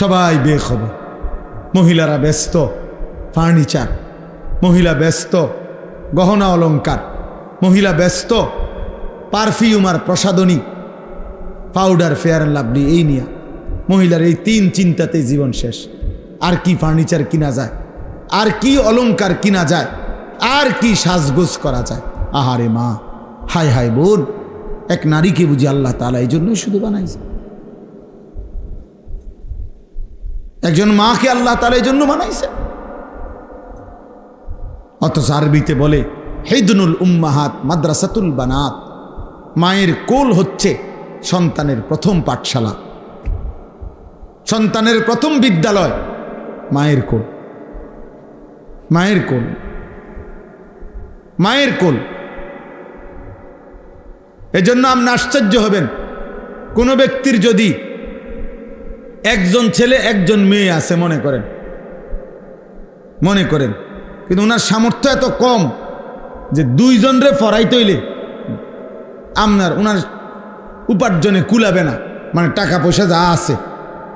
সবাই বেখবর। মহিলারা ব্যস্ত ফার্নিচার, মহিলা ব্যস্ত গহনা অলংকার, মহিলা ব্যস্ত পারফিউম আর প্রসাধনী, পাউডার, ফেয়ার অ্যান্ড লাভলি, এই নিয়ে মহিলার এই তিন চিন্তাতেই জীবন শেষ। আর কি ফার্নিচার কিনা যায়, আর কি অলংকার কিনা যায়, আর কি সাজগোজ করা যায়। আহারে মা, হায় হায় বোন, এক নারীকে বুঝি আল্লাহ তাআলা এই জন্যই শুধু বানাইছে। একজন মাকে আল্লাহ তাআলা এই জন্য বানাইছে। অথচ আরবিতে বলে হিদনুল উম্মাহাত মাদ্রাসাতুল বানাত, মায়ের কোল হচ্ছে সন্তানের প্রথম পাঠশালা, সন্তানের প্রথম বিদ্যালয় মায়ের কোল। মায়ের কোল, মায়ের কোল। এজন্য আপনি আশ্চর্য হবেন, কোনো ব্যক্তির যদি একজন ছেলে একজন মেয়ে আছে মনে করেন, কিন্তু ওনার সামর্থ্য এত কম যে দুইজনরে ফরাইতে হইলে ওনার উপার্জনে কুলাবে না, মানে টাকা পয়সা যা আছে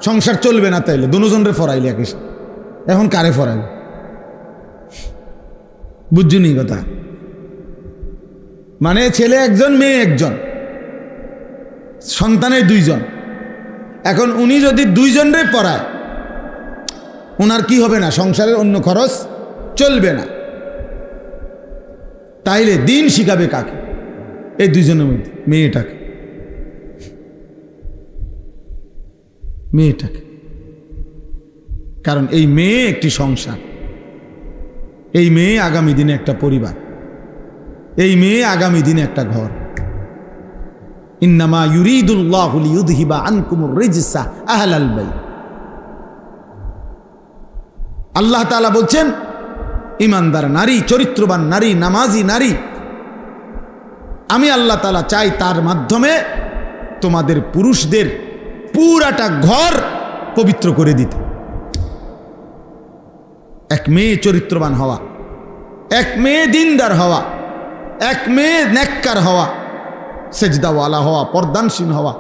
সংসার চলবে না, তাইলে দুজনরে ফরাইলে একই। এখন কারে ফরাইলে? বুঝছুনি কথা? মানে ছেলে একজন মেয়ে একজন, সন্তানের দুইজন। এখন উনি যদি দুইজনরে পড়ায়, ওনার কি হবে না? সংসারের অন্য খরচ চলবে না। তাইলে দিন শিখাবে কাকে? এই দুইজনের মধ্যে মেয়েটাকে। কারণ এই মেয়ে একটি সংসার, এই মেয়ে আগামী দিনে একটা পরিবার, এই মেয়ে আগামী দিনে একটা ঘর। ইন্নামা ইউরিদুল্লাহু লিইউযহিবা আনকুমুর রিজসা আহলাল বাইত। আল্লাহ তাআলা বলছেন, ইমানদার নারী, চরিত্রবান নারী, নামাজি নারী, আমি আল্লাহ তাআলা চাই তার মাধ্যমে তোমাদের পুরুষদের পুরাটা ঘর পবিত্র করে দিতে। এক মেয়ে চরিত্রবান হওয়া, এক মেয়ে দিনদার হওয়া, এক মেয়ে নেককার হওয়া, সেজদাওয়ালা হওয়া, পর্দানশীল হওয়া,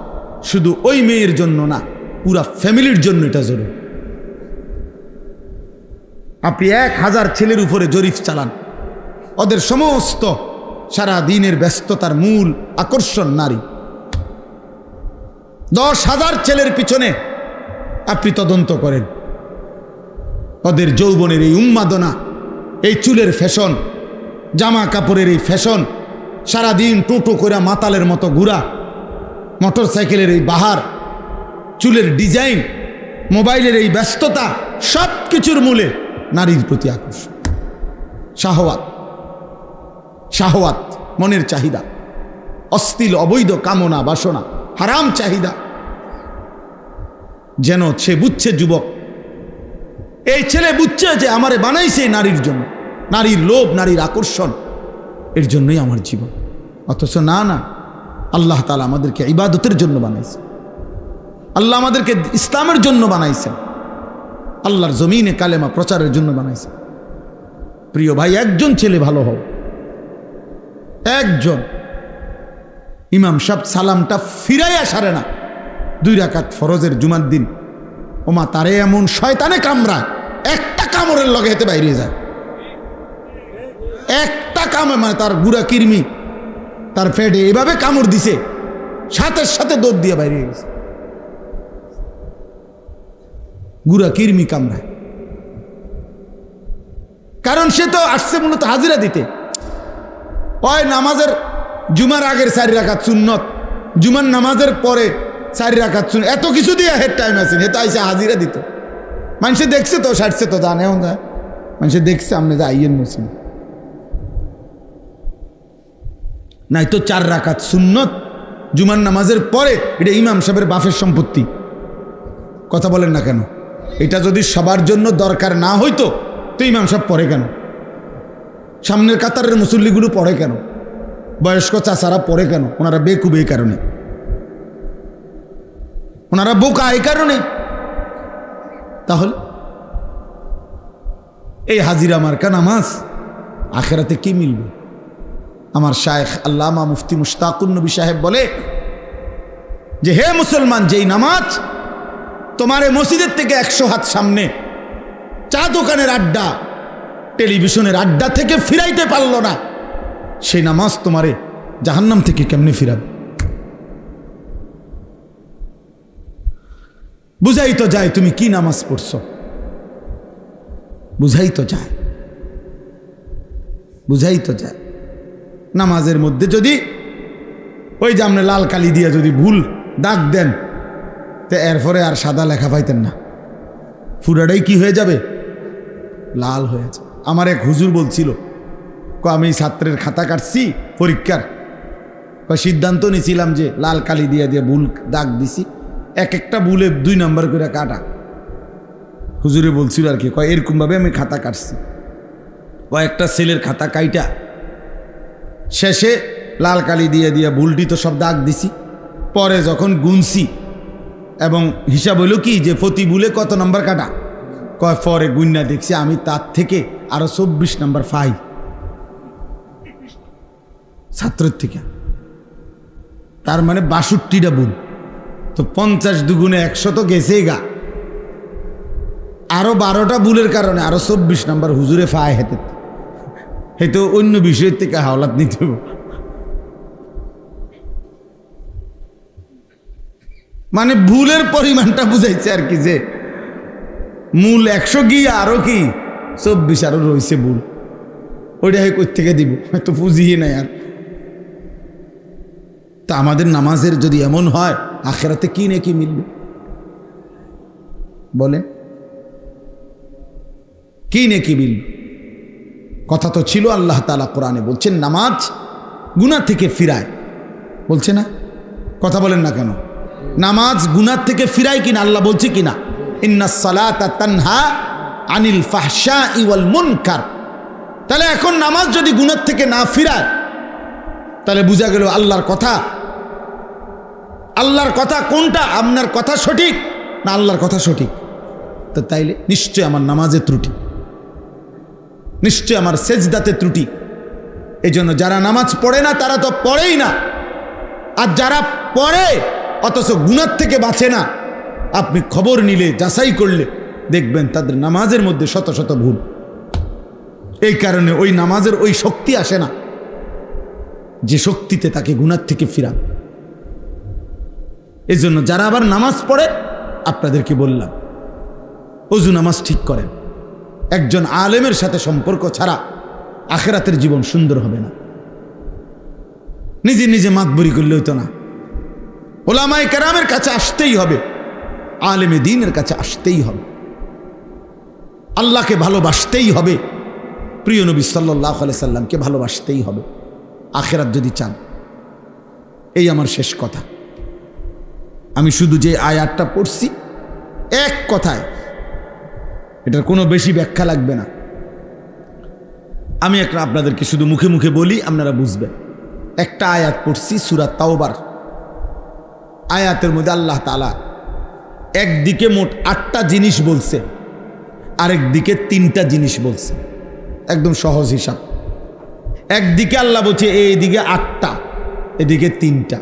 শুধু ওই মেয়ের জন্য না, পুরা ফ্যামিলির জন্য এটা জরুরি। আপনি 1000 ছেলের উপরে জরিপ চালান, ওদের সমস্ত সারা দিনের ব্যস্ততার মূল আকর্ষণ নারী। 10,000 ছেলের পিছনে আপনি তদন্ত করেন, ওদের যৌবনের এই উন্মাদনা, এই চুলের ফ্যাশন, জামা কাপড়ের এই ফ্যাশন, সারাদিন টোটো করে মাতালের মতো ঘুরা, মোটর সাইকেলের এই বাহার, চুলের ডিজাইন, মোবাইলের এই ব্যস্ততা, সব কিছুর মূলে নারীর প্রতি আকর্ষণ, শাহওয়াত, শাহওয়াত, মনের চাহিদা, অশ্লীল অবৈধ কামনা বাসনা, হারাম চাহিদা। যেন সে বুঝছে, যুবক এই ছেলে বুঝছে যে আমারে বানাইছে নারীর জন্য, নারীর লোভ, নারীর আকর্ষণ, এর জন্যই আমার জীবন। অথচ না, আল্লাহ তাআলা আমাদেরকে ইবাদতের জন্য বানাইছে, আল্লাহ আমাদেরকে ইসলামের জন্য বানাইছেন, আল্লাহর জমিনে কালেমা প্রচারের জন্য বানাইছে। প্রিয় ভাই, একজন ছেলে ভালো হও, একজন। ইমাম সাহেব সালামটা ফিরাইয়া সারে না 2 রাকাত ফরজের জুমার দিন, ওমা তারে এমন শয়তানে কামড়ায়, একটা কামড়ের লগে হেতে বাইরে যায়, একটা কামড়, মানে তার গুড়া কিরমি তার ফেটে এভাবে কামড় দিছে, সাথে সাথে দৌড় দিয়ে বাইরে গেছে। গুড়া কিরমি কামড়ায়, কারণ সে তো আসছে মূলত হাজিরা দিতে। ওই নামাজের জুমার আগের 4 রাকাত সুন্নত, জুমার নামাজের পরে 4 রাকাত সুন্নত, এত কিছু দিয়ে হেড টাইম আছে, এ তো আইসা হাজিরা দিত। মানুষে দেখছে তো, সারছে তো, জানে যায়, মানুষে দেখছে আপনি যে আইয়েন মুসলিম নাই তো 4 রাকাত সুন্নত জুমার নামাজের পরে, এটা ইমাম সাহেবের বাফের সম্পত্তি। কথা বলেন না কেন? এটা যদি সবার জন্য দরকার না হইতো তো ইমাম সাহেব পড়ে কেন? সামনের কাতারের মুসল্লিগুলো পড়ে কেন? বয়স্ক চাচারা পড়ে কেন? ওনারা বেকুব এই কারণে, ওনারা বোকা এই কারণে। তাহলে এই হাজিরা মার্কা নামাজ আখেরাতে কি মিলবে? আমার শায়েখ আল্লামা মুফতি মুশতাকুন নবী সাহেব বলে যে, হে মুসলমান, যেই নামাজ তোমারে মসজিদের থেকে 100 হাত সামনে চা দোকানের আড্ডা, টেলিভিশনের আড্ডা থেকে ফিরাইতে পারল না, সেই নামাজ তোমারে জাহান্নাম থেকে কেমনে ফিরাবে? বুঝাই তো যায় তুমি কি নামাজ পড়ছো, বুঝাই তো যায়, বুঝাই তো যায়। নামাজের মধ্যে যদি ওই যে আপনি লাল কালি দিয়ে যদি ভুল দাগ দেন, তো এরপরে আর সাদা লেখা পাইতেন না, পুরাটাই কি হয়ে যাবে? লাল হয়ে যাবে। আমার এক হুজুর বলছিল, আমি ছাত্রের খাতা কাটছি পরীক্ষার, সিদ্ধান্ত নিয়েছিলাম যে লাল কালি দিয়ে দিয়ে ভুল দাগ দিছি, এক একটা ভুলে 2 নম্বর করে কাটা। হুজুরে বলছিল আর কি, এরকমভাবে আমি খাতা কাটছি। কয়েকটা ছেলের খাতা কাইটা শেষে লাল কালি দিয়ে দিয়ে ভুলটি তো সব দাগ দিছি, পরে যখন গুনছি এবং হিসাব হইল কি যে প্রতি ভুলে কত নম্বর কাটা, পরে গুন্না দেখছি আমি তার থেকে আরো 24 নম্বর পাই ছাত্রের থেকে। তার মানে 62টা ভুল, তো 50 দুগুণে 100 তো গেছেই গা। আরো 12টা ভুলের কারণে আরো 24 নম্বর হুজুরে ফায় হেতে, হয়তো অন্য বিষয়ের থেকে হাওলাত নিতে হবে। মানে ভুলের পরিমাণটা বুঝাইছে আর কি, যে মূল 100 গিয়ে আরো কি 24 আরো রয়েছে ভুল, ওইটা কই থেকে দিব, হয়তো বুঝিয়ে নাই আর। তা আমাদের নামাজের যদি এমন হয়, আখিরাতে কি নেকি মিলবে বলে? কি নেকি মিলবে? কথা তো ছিল, আল্লাহ তাআলা কোরআনে বলছেন নামাজ গুনাহ থেকে ফিরায়, বলছে না? কথা বলেন না কেন? নামাজ গুনাহ থেকে ফিরায় কিনা আল্লাহ বলছে কিনা? ইন্নাস সালাতা তানহা আনিল ফাহশাই ওয়াল মুনকার। তাহলে এখন নামাজ যদি গুনাহ থেকে না ফিরায়, তাহলে বোঝা গেল আল্লাহর কথা, আল্লাহর কথা কোনটা? আপনার কথা সঠিক না আল্লাহর কথা সঠিক? তো তাইলে নিশ্চয় আমার নামাজে ত্রুটি, নিশ্চয় আমার সেজদাতে ত্রুটি। এই জন্য যারা নামাজ পড়ে না তারা তো পড়েই না, আর যারা পড়ে অথচ গুনাহ থেকে বাঁচে না, আপনি খবর নিলে যাচাই করলে দেখবেন তাদের নামাজের মধ্যে শত শত ভুল। এই কারণে ওই নামাজের ওই শক্তি আসে না যে শক্তিতে তাকে গুনাহ থেকে ফিরা। এই জন্য যারা আবার নামাজ পড়ে, আপনাদেরকে বললাম ওযু নামাজ ঠিক করেন। একজন আলেমের সাথে সম্পর্ক ছাড়া আখিরাতের জীবন সুন্দর হবে না। নিজে নিজে মাতবরি করলে হইতো না, ওলামায়ে কেরামের কাছে আসতেই হবে, আলেমে দ্বীনের কাছে আসতেই হবে, আল্লাহকে ভালোবাসতেই হবে, প্রিয় নবী সাল্লাল্লাহু আলাইহি সাল্লামকে ভালোবাসতেই হবে আখিরাত যদি চান। এই আমার শেষ কথা। আমি শুধু যে আয়াতটা পড়ছি এক কথায়, এটার কোনো বেশি ব্যাখ্যা লাগবে না। আমি একটা আপনাদেরকে শুধু মুখে মুখে বলি, আপনারা বুঝবেন। একটা আয়াত পড়ছি সূরা তাওবার, আয়াতের মধ্যে আল্লাহ তাআলা একদিকে মোট 8টা জিনিস বলছে, আরেক দিকে 3টা জিনিস বলছে। একদম সহজ হিসাব। একদিকে আল্লাহ বলছে এইদিকে 8টা, এদিকে 3টা।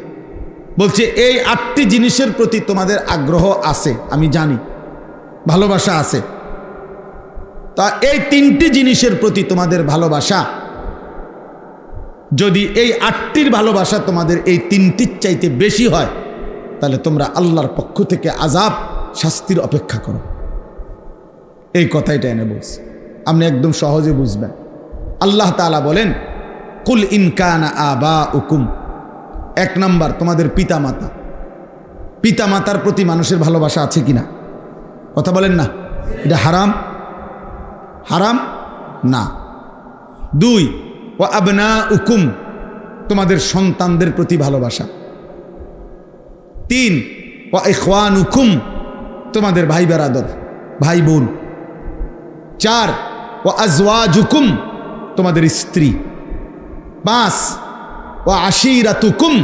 বলছে এই 8টি জিনিসের প্রতি তোমাদের আগ্রহ আছে, আমি জানি, ভালোবাসা আছে। তা এই 3টি জিনিসের প্রতি তোমাদের ভালোবাসা, যদি এই 8টির ভালোবাসা তোমাদের এই 3টির চাইতে বেশি হয়, তাহলে তোমরা আল্লাহর পক্ষ থেকে আযাব, শাস্তির অপেক্ষা করো। এই কথাইটা এনে বলছে, আপনি একদম সহজে বুঝবেন। আল্লাহ তাআলা বলেন, কুল ইন কানা আবাউকুম, 1 নাম্বার তোমাদের পিতামাতা। পিতামাতার প্রতি মানুষের ভালোবাসা আছে কিনা? কথা বলেন না। এটা হারাম? হারাম না। 2 ওয়া আবনাউকুম, তোমাদের সন্তানদের প্রতি ভালোবাসা। 3 ওয়া ইখওয়ানুকুম, তোমাদের ভাই বেরাদর, ভাই বোন। 4 ওয়া আজওয়াজুকুম, তোমাদের স্ত্রী। 5 ওয়া আশিরাতুকুম,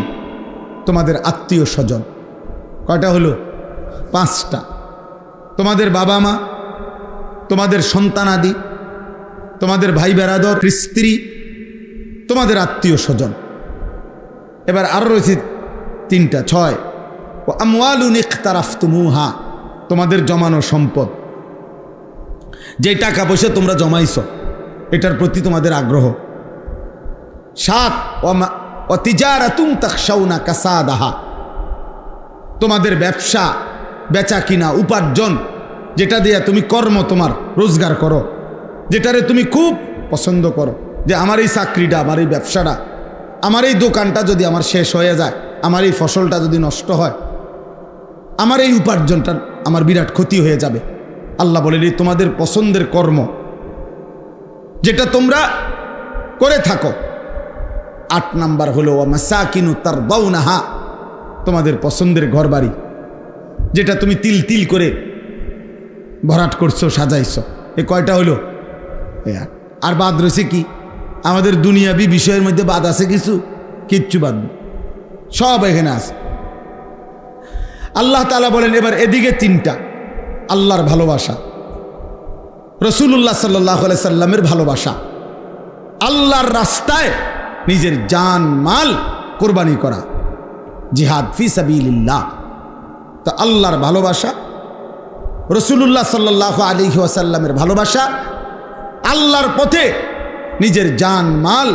তোমাদের আত্মীয় স্বজন। কয়টা হলো? 5টা। তোমাদের বাবা মা, তোমাদের সন্তানাদি, তোমাদের ভাই বেরাদর, স্ত্রী, তোমাদের আত্মীয় স্বজন। এবার আরো রয়েছে 3টা, 6 ও আমওয়ালুন ইখতারাফতুমুহা, তোমাদের জমানো সম্পদ, যে টাকা পয়সা তোমরা জমাইছ এটার প্রতি তোমাদের আগ্রহ। 7 তিজারাতুন তাখশাউনা কাসাদাহা, তোমাদের ব্যবসা, বেচা কিনা, উপার্জন, যেটা দিয়ে তুমি কর্ম তোমার রোজগার করো, যেটারে তুমি খুব পছন্দ করো, যে আমার এই চাকরিটা, আমার এই ব্যবসাটা, আমার এই দোকানটা যদি আমার শেষ হয়ে যায়, আমার এই ফসলটা যদি নষ্ট হয়, আমার এই উপার্জনটা আমার বিরাট ক্ষতি হয়ে যাবে। আল্লাহ বলেন এই তোমাদের পছন্দের কর্ম যেটা তোমরা করে থাকো। 8 নাম্বার হলো মাসাকিনু তারদাউনাহা, তোমাদের পছন্দের ঘরবাড়ি, যেটা তুমি তিল তিল করে ভরাট করছো, সাজাইছো। এ কয়টা হলো? আর বাদ রয়েছে কি? আমাদের দুনিয়াবি বিষয়ের মধ্যে বাদ আছে কিছু? কিচ্ছু বাদ নেই, সব এখানে আছে। আল্লাহ তাআলা বলেন এবার এদিকে 3টা, আল্লাহর ভালোবাসা, রাসূলুল্লাহ সাল্লাল্লাহু আলাইহি সাল্লামের ভালোবাসা, আল্লাহর রাস্তায় নিজের জান মাল কোরবানি করা, জিহাদ ফি সাবিলিল্লাহ। তো আল্লাহর ভালোবাসা, রাসূলুল্লাহ সাল্লাল্লাহু আলাইহি ওয়াসাল্লামের ভালোবাসা, আল্লাহর পথে নিজের জান মাল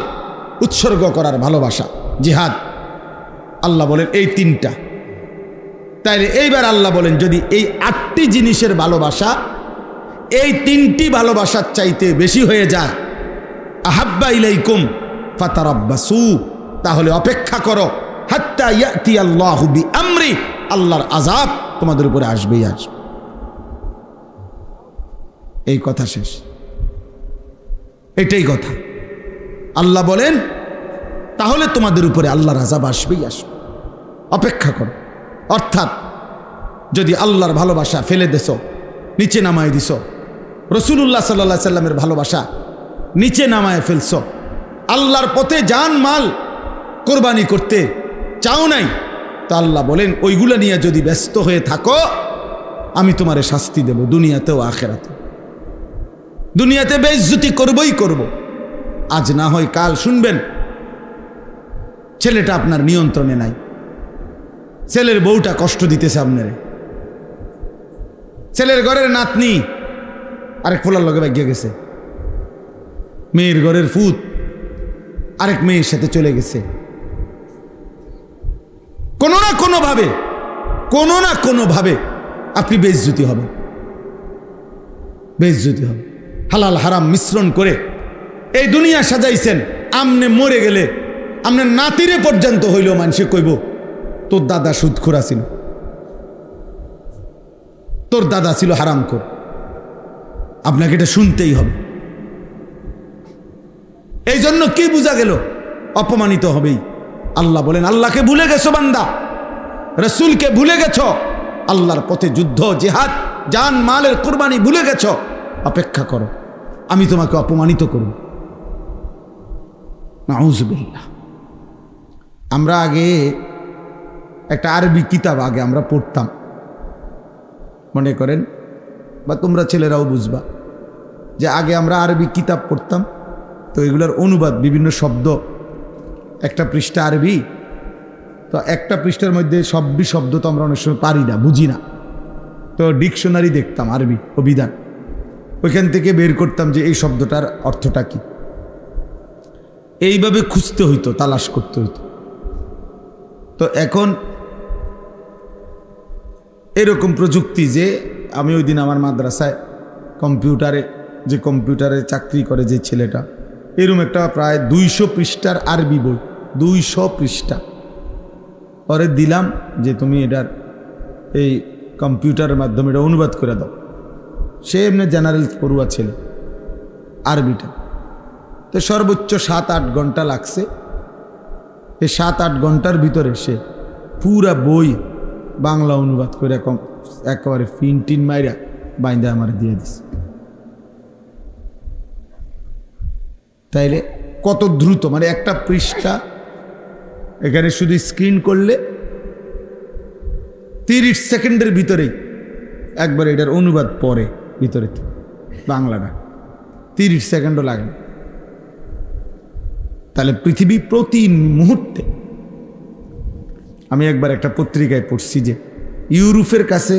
উৎসর্গ করার ভালোবাসা, জিহাদ। আল্লাহ বলেন এই 3টা। তাইলে এইবার আল্লাহ বলেন যদি এই 8টি জিনিসের ভালোবাসা এই 3টি ভালোবাসার চাইতে বেশি হয়ে যায়, আহাব্বা ইলাইকুম ফাতারাব্বাসু, তাহলে অপেক্ষা করো, হাত্তা ইয়াতি আল্লাহু বিআমরি, আল্লাহর আযাব তোমাদের উপরে আসবেই আসবে। এই কথা শেষ, এটাই কথা। আল্লাহ বলেন তাহলে তোমাদের উপরে আল্লাহর আযাব আসবেই আসবে, অপেক্ষা করো। অর্থাৎ যদি আল্লাহর ভালোবাসা ফেলে দেছো, নিচে নামায় দিছো, রাসূলুল্লাহ সাল্লাল্লাহু আলাইহি সাল্লামের ভালোবাসা নিচে নামায় ফেলছো, আল্লাহর পথে জান মাল কোরবানি করতে চাও নাই, তা আল্লাহ বলেন ওইগুলো নিয়ে যদি ব্যস্ত হয়ে থাকো, আমি তোমারে শাস্তি দেব, দুনিয়াতেও আখিরাতে। দুনিয়াতে বেইজ্জতি করবই করব, আজ না হয় কাল শুনবেন ছেলেটা আপনার নিয়ন্ত্রণে নাই, ছেলের বউটা কষ্ট দিতেছে আপনারে, ছেলের ঘরের নাতনি আরেক ফোলার লগে ভাগ্যে গেছে, মেয়ের ঘরের ফুত আরেক মেয়ের সাথে চলে গেছে। কোনো না কোনোভাবে আপনি বেইজ্জতি হবে, বেইজ্জতি হবে। হালাল হারাম মিশ্রণ করে এই দুনিয়া সাজাইছেন, আমনে মরে গেলে আমনে নাতিরে পর্যন্ত হইল মানুষে কইব তোর দাদা সুদখোর ছিল, তোর দাদা ছিল হারামখোর। আপনাকে এটা শুনতেই হবে। এই জন্য কি বোঝা গেল? অপমানিত হবেই। আল্লাহ বলেন আল্লাহকে ভুলে গেছো বান্দা, রাসূলকে ভুলে গেছো, আল্লাহর পথে যুদ্ধ, জিহাদ, জান মালের কুরবানি ভুলে গেছো, অপেক্ষা করো, আমি তোমাকে অপমানিত করব। নাউযুবিল্লাহ। আমরা আগে একটা আরবি কিতাব আগে আমরা পড়তাম, মনে করেন, বা তোমরা ছেলেরাও বুঝবা, যে আগে আমরা আরবি কিতাব পড়তাম, তো এগুলোর অনুবাদ, বিভিন্ন শব্দ, একটা পৃষ্ঠা আরবি, তো একটা পৃষ্ঠার মধ্যে সবই শব্দ তো আমরা অনেক সময় পারি না, বুঝি না, তো ডিকশনারি দেখতাম আরবি অভিধান, ওইখান থেকে বের করতাম যে এই শব্দটার অর্থটা কি। এইভাবে খুঁজতে হইতো, তালাশ করতে হইতো। তো এখন এরকম প্রযুক্তি যে আমি ওই দিন আমার মাদ্রাসায় কম্পিউটারে চাকরি করে যে ছেলেটা, এরকম একটা প্রায় 200 পৃষ্ঠার আরবি বই, 200 পৃষ্ঠা পরে দিলাম যে তুমি এটার এই কম্পিউটারের মাধ্যমে এটা অনুবাদ করে দাও। সে এমনি জেনারেল পড়ুয়া ছেলে, আরবিটা, তো সর্বোচ্চ 7-8 ঘন্টা লাগছে। এই 7-8 ঘন্টার ভিতরে সে পুরা বই বাংলা অনুবাদ করে একেবারে ফিনটিন মাইরা বাইন্দা আমার দিয়ে দিছে। তাইলে কত দ্রুত, মানে একটা পৃষ্ঠা এখানে শুধু স্ক্রিন করলে 30 সেকেন্ডের ভিতরেই একবার এটার অনুবাদ পড়ে ভিতরে বাংলাটা, 30 সেকেন্ডও লাগে না। তাহলে পৃথিবী প্রতি মুহূর্তে, আমি একবার একটা পত্রিকায় পড়ছি যে ইউরোপের কাছে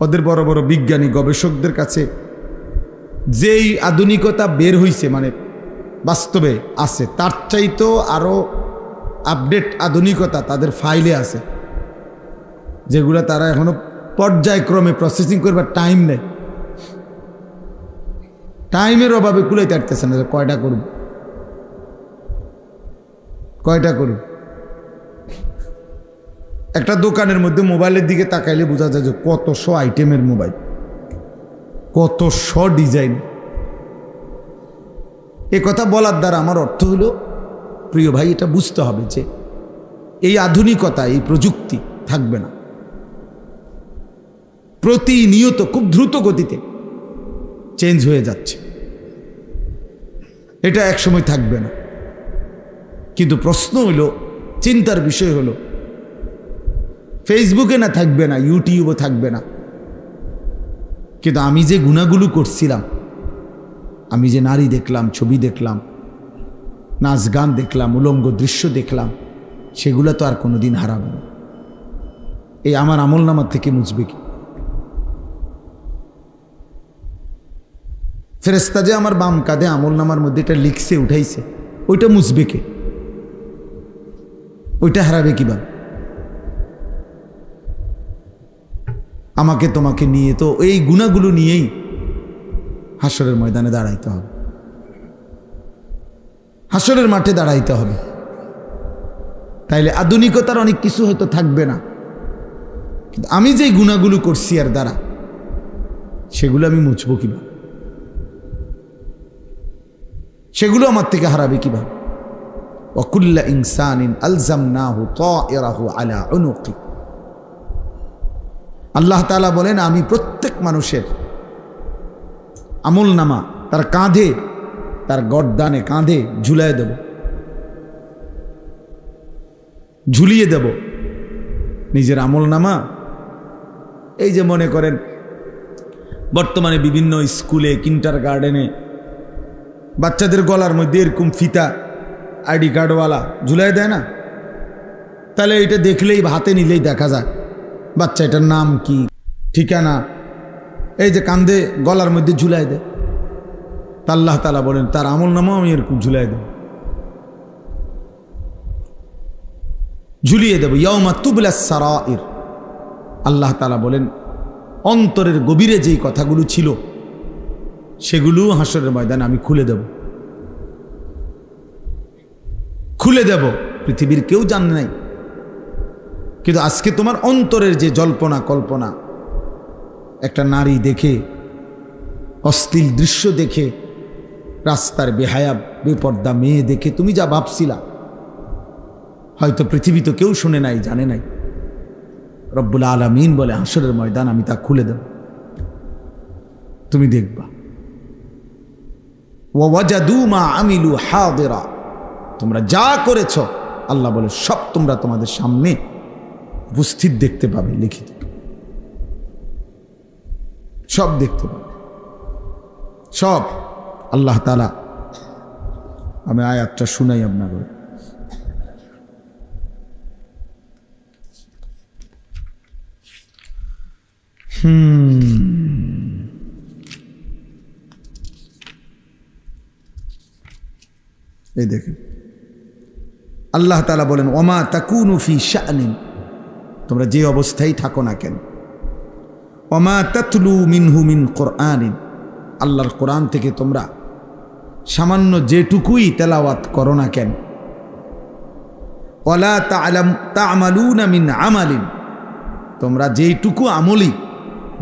ওদের বড় বড় বিজ্ঞানী গবেষকদের কাছে যেই আধুনিকতা বের হইছে, মানে বাস্তবে আছে, তার চাইতেও আরো আপডেট আধুনিকতা তাদের ফাইলে আছে, যেগুলো তারা এখনো পর্যায়ক্রমে প্রসেসিং করবার টাইম নেই। টাইমের অভাবে কুলাইতে পারতেছে না যে কয়টা করব। একটা দোকানের মধ্যে মোবাইলের দিকে তাকাইলে বোঝা যায় যে কত শো আইটেমের মোবাইল, কত শো ডিজাইন। এ কথা বলার দ্বারা আমার অর্থ হলো, প্রিয় ভাই, এটা বুঝতে হবে যে এই আধুনিকতা, এই প্রযুক্তি থাকবে না। প্রতিনিয়ত খুব দ্রুত গতিতে চেঞ্জ হয়ে যাচ্ছে, এটা একসময় থাকবে না। কিন্তু প্রশ্ন হলো, চিন্তার বিষয় হলো, ফেসবুকে না থাকবে না, ইউটিউবও থাকবে না, কিন্তু আমি যে গুনাহগুলো করছিলাম, আমি যে নারী দেখলাম, ছবি দেখলাম, নাচ গান দেখলাম, উলঙ্গ দৃশ্য দেখলাম, সেগুলো তো আর কোনোদিন হারাবে না। এই আমার আমলনামার থেকে মুছবে কি? ফেরেশতা যে আমার বাম কাঁধে আমলনামার মধ্যে এটা লিখছে, উঠাইছে, ওইটা মুছবে কে? ওইটা হারাবে কিভাবে? আমাকে তোমাকে নিয়ে তো এই গুনাহগুলো নিয়েই হাসরের ময়দানে দাঁড়াইতে হবে, হাসরের মাঠে দাঁড়াইতে হবে। তাইলে আধুনিকতার অনেক কিছু হয়তো থাকবে না, কিন্তু আমি যেই গুনাহগুলো করছি আর দ্বারা, সেগুলো আমি মুছবো কিভাবে? সেগুলো আমার থেকে হারাবে কিভাবে? ওয়াকুল্লা ইনসানিন আলজামনাহু তায়রাহু আলা উনুকি। আল্লাহ তাআলা বলেন, আমি প্রত্যেক মানুষের আমলনামা তার কাঁধে, তার গর্দানে, কাঁধে ঝুলিয়ে দেব নিজের আমলনামা। এই যে মনে করেন বর্তমানে বিভিন্ন স্কুলে, কিন্ডার গার্ডেনে বাচ্চাদের গলার মধ্যে এরকম ফিতা আইডি কার্ডওয়ালা ঝুলাই দেয় না? তাহলে এটা দেখলেই, হাতে নিলেই দেখা যায় বাচ্চা এটার নাম কি, ঠিকানা, এই যে কান্দে গলার মধ্যে ঝুলাই দেয়। তা আল্লাহ তাআলা বলেন, তার আমলনামাও আমি এরকম ঝুলাই দেব, ঝুলিয়ে দেব। ইয়াউমা তুবলাস সারাইর। আল্লাহ তাআলা বলেন, অন্তরের গভীরে যেই কথাগুলো ছিল সেগুলো হাসরের ময়দানে আমি খুলে দেব। পৃথিবীর কেউ জানে নাই, কিন্তু আজকে তোমার অন্তরের যে জল্পনা কল্পনা, একটা নারী দেখে, অশ্লীল দৃশ্য দেখে, রাস্তার বেহায়া বেপর্দা মেয়ে দেখে তুমি যা ভাবছিলা, হয়তো পৃথিবী তো কেউ শুনে নাই, জানে নাই। রব্বুল আলামিন বলে, হাসরের ময়দান আমি তা খুলে দেব, তুমি দেখবা। ওয়াজাদু মা আমিলু হাদিরা। তোমরা যা করেছ, আল্লাহ বলে, সব তোমরা তোমাদের সামনে উপস্থিত দেখতে পাবে, লিখিত, সব দেখতে পাবে, সব। আল্লাহ তাআলা, আমি আয়াতটা শুনাই আপনাকে। এই দেখেন, আল্লাহ তাআলা বলেন, ওমা তাকুনু ফি শা'নিন, তোমরা যে অবস্থায় থাকো না কেন, ওমা তাতলু মিনহু মিন কুরআনিন, আল্লাহর কোরআন থেকে তোমরা সামান্য যেটুকুই তেলাওয়াত করো না কেন, ওয়ালা তা'মালুনা মিন আমালিন, তোমরা যেইটুকু আমলি,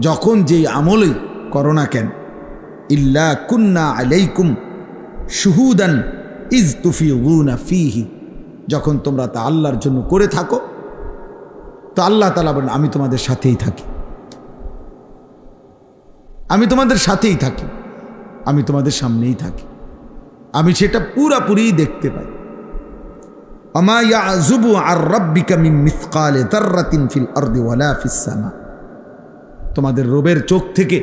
যখন যেই আমলি করো না কেন, ইল্লা কুন্না আলাইকুম শুহুদান ইজ তুফিউনা ফিহি, যখন তোমরা তা আল্লাহর জন্য করে থাকো, তো আল্লাহ তাআলা বলেন, আমি তোমাদের সাথেই থাকি, আমি তোমাদের সাথেই থাকি, আমি তোমাদের সামনেই থাকি, আমি সেটা পুরাপুরি দেখতে পাই। আমা ইয়াযুবু আর রাব্বিকা মিন মিসকালি যাররাতিন ফিল আরদি ওয়ালা ফিস সামা, তোমাদের রবের চোখ থেকে,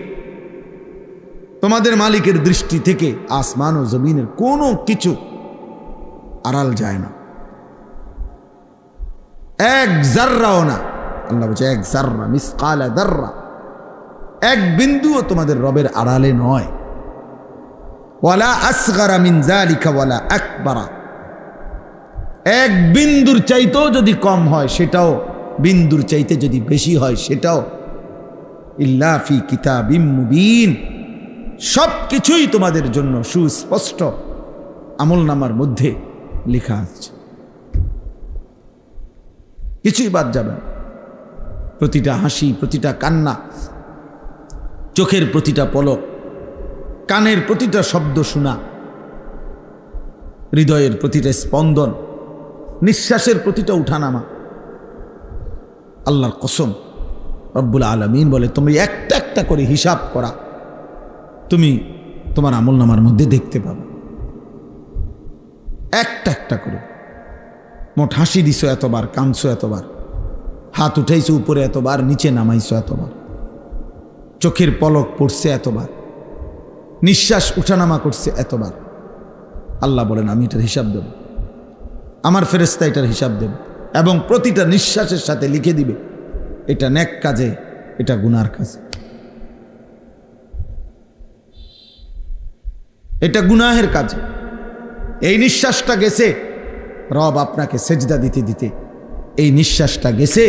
তোমাদের মালিকের দৃষ্টি থেকে আসমান ও জমিনের কোনো কিছু আড়াল যায় না, এক জাররাও না। আল্লাহ বলছে, এক জাররা, মিসকালা যাররা, এক বিন্দুও তোমাদের রবের আড়ালে নয়। ওয়ালা আসগারা মিন যালিকা ওয়ালা আকবারা, এক বিন্দুর চাইতেও যদি কম হয় সেটাও, বিন্দুর চাইতে যদি বেশি হয় সেটাও, ইল্লা ফি কিতাবিম মুবিন, সব কিছুই তোমাদের জন্য সুস্পষ্ট আমলনামার মধ্যে লেখা আছে, কিছুই বাদ যাবে না। প্রতিটা হাসি, প্রতিটা কান্না, চোখের প্রতিটা পলক, কানের প্রতিটা শব্দ শোনা, হৃদয়ের প্রতিটা স্পন্দন, নিঃশ্বাসের প্রতিটা উঠানামা, আল্লাহর কসম রব্বুল আলামিন বলে তুমি একটা একটা করে হিসাব করা, তুমি তোমার আমলনামার মধ্যে দেখতে পাবে, একটা একটা করে। মোট হাসি দিছো এতবার, কাঁদছো এতবার, হাত উঠাইছো উপরে এতবার, নিচে নামাইছো এতবার, চোখের পলক পড়ছে এতবার, নিঃশ্বাস উঠানামা করছে এতবার। আল্লাহ বলেন আমি এটার হিসাব দেব, আমার ফেরেশতা এটার হিসাব দেব, এবং প্রতিটা নিঃশ্বাসের সাথে লিখে দিবে এটা নেক কাজে, এটা গুনার কাজে, এটা গুনাহের কাজে। এই নিঃশ্বাসটা গেছে রব আপনাকে সেজদা দিতে দিতে, এই নিঃশ্বাসটা গেছে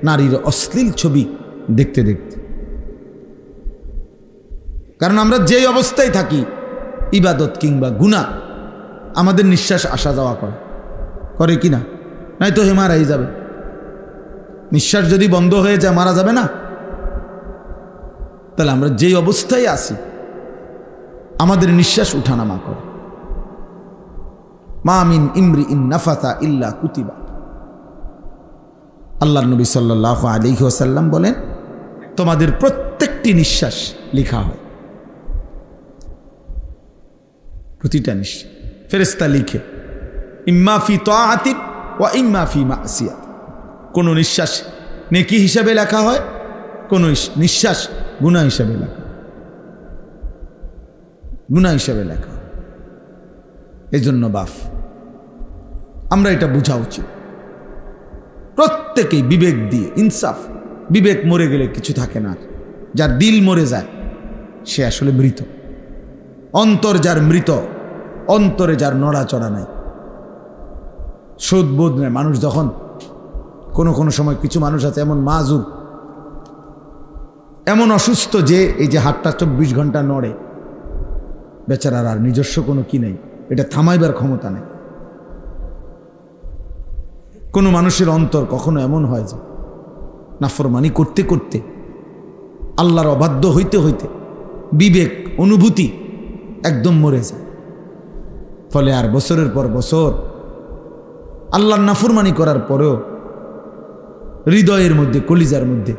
নারীর অশ্লীল ছবি দেখতে দেখতে। কারণ আমরা যেই অবস্থায় থাকি, ইবাদত কিংবা গুনাহ, আমাদের নিঃশ্বাস আসা যাওয়া করে কি না? নাই তো হে মারাই যাবে। নিঃশ্বাস যদি বন্ধ হয়ে যায় মারা যাবে না? তাহলে আমরা যেই অবস্থায় আছি আমাদের নিঃশ্বাস উঠানামা করে। মা মিন ইমরিইন নাফাসা ইল্লা কুতিবা, আল্লাহর নবী সাল্লাল্লাহু আলাইহি ওয়াসাল্লাম বলেন তোমাদের প্রত্যেকটি নিঃশ্বাস লেখা হয়, প্রতিটা নিঃশ্বাস ফেরেশতা লিখে, ইম্মা ফি তাআতিন ওয়া ইম্মা ফি মাসিয়াত। কোন নিঃশ্বাস নেকি হিসাবে লেখা হয়, কোন নিঃশ্বাস গুনাহ হিসাবে লেখা, গুনাহ হিসাবে লেখা। এই জন্য বাপ আমরা এটা বোঝা উচিত, প্রত্যেকেই বিবেক দিয়ে, ইনসাফ। বিবেক মরে গেলে কিছু থাকে না, যার দিল মরে যায় সে আসলে মৃত। অন্তর যার মৃত, অন্তরে যার নড়াচড়া নাই, শোধবোধ নেই। মানুষ যখন কোনো সময়, কিছু মানুষ আছে এমন মাজুর, এমন অসুস্থ যে এই যে হাতটা 24 ঘন্টা নড়ে, বেচারার আর নিজস্ব কোনো কি নেই, এটা থামাইবার ক্ষমতা নেই। কোনো মানুষের অন্তর কখনো এমন হয় যে নাফরমানি করতে করতে, আল্লাহর অবাধ্য হইতে হইতে বিবেক, অনুভূতি একদম মরে যায়। ফলে আর বছরের পর বছর আল্লাহর নাফরমানি করার পরেও হৃদয়ের মধ্যে, কলিজার মধ্যে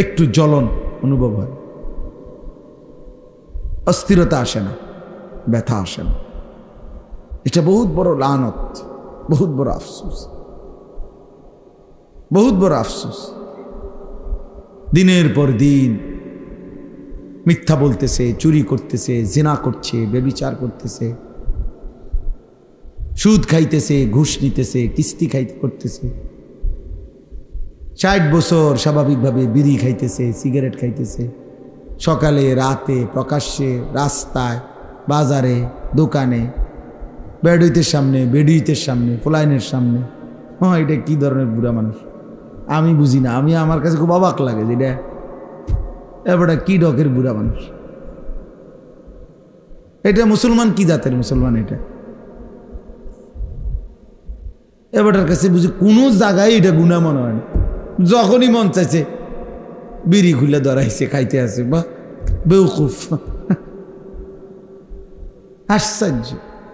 একটু জ্বলন অনুভব হয়, অস্থিরতা আসে না, ব্যথা আসে না। এটা বহুত বড় লানত, বহুত বড় আফসোস, বহুত বড় আফসোস। দিনের পর দিন মিথ্যা বলতেছে, চুরি করতেছে, জিনা করছে, ব্যভিচার করতেছে, সুদ খাইতেছে, ঘুষ নিতেছে, কিস্তি করতেছে। 60 বছর স্বাভাবিকভাবে বিড়ি খাইতেছে, সিগারেট খাইতেছে, সকালে রাতে প্রকাশ্যে, রাস্তায়, বাজারে, দোকানে, বেডুইতের সামনে, বেডুইতের সামনে, ফলাইনের সামনে। হ্যাঁ, এটা কি ধরনের বুড়া মানুষ আমি বুঝি না। আমার কাছে খুব অবাক লাগে যে এটা কি ডকের বুড়া মানুষ। এটা মুসলমান কি জাতের মুসলমান? এটা এবারটার কাছে বুঝি কোনো জায়গায় এটা গুনাহ মনে হয় না। যখনই মন চাইছে বিড়ি খুলে ধরাইছে, খাইতে আছে, বা বেউকুফ, আশ্চর্য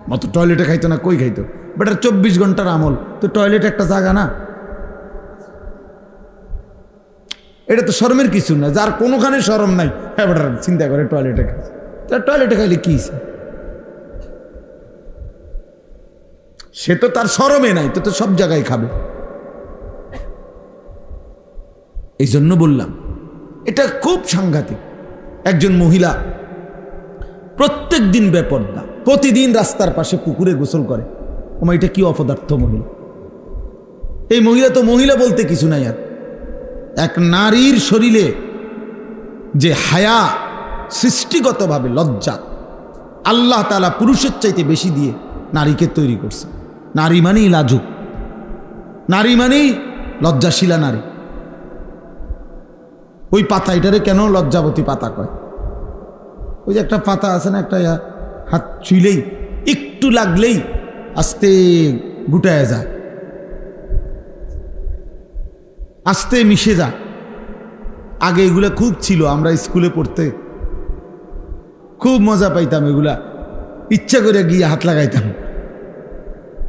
মতো। টয়লেটে খাইতো না, কই খাইতো? বেটার 24 ঘন্টার আমল, তো টয়লেট একটা জায়গা না? এটা তো শরমের কিছু না। যার কোনোখানে শরম নাই, বেটার চিন্তা করে টয়লেটে খাইছে। তার টয়লেটে খাইলে কি? সে তো তার শরমে নাই, তো সব জায়গায় খাবে। এই জন্য বললাম এটা খুব সাংঘাতিক। একজন মহিলা প্রত্যেক দিন বেপর্দা, প্রতিদিন রাস্তার পাশে পুকুরে গোসল করে। ওমা, এটা কি অপদার্থ মহিলা! এই মহিলা তো মহিলা বলতে কিছু নাই। আর এক নারীর শরীরে যে হায়া সৃষ্টিগতভাবে লজ্জা আল্লাহ তাআলা পুরুষের চাইতে বেশি দিয়ে নারীকে তৈরি করছে। নারী মানেই লাজুক, নারী মানেই লজ্জাশীলা নারী। ওই পাতা, এটারে কেন লজ্জাবতী পাতা কয়? ওই যে একটা পাতা আছে না, একটা হাত ছুইলেই একটু লাগলেই আস্তে গুটায় যায়, আস্তে মিশে যায়। আগে এগুলা খুব ছিল, আমরা স্কুলে পড়তে খুব মজা পাইতাম। এগুলা ইচ্ছা করে গিয়ে হাত লাগাইতাম,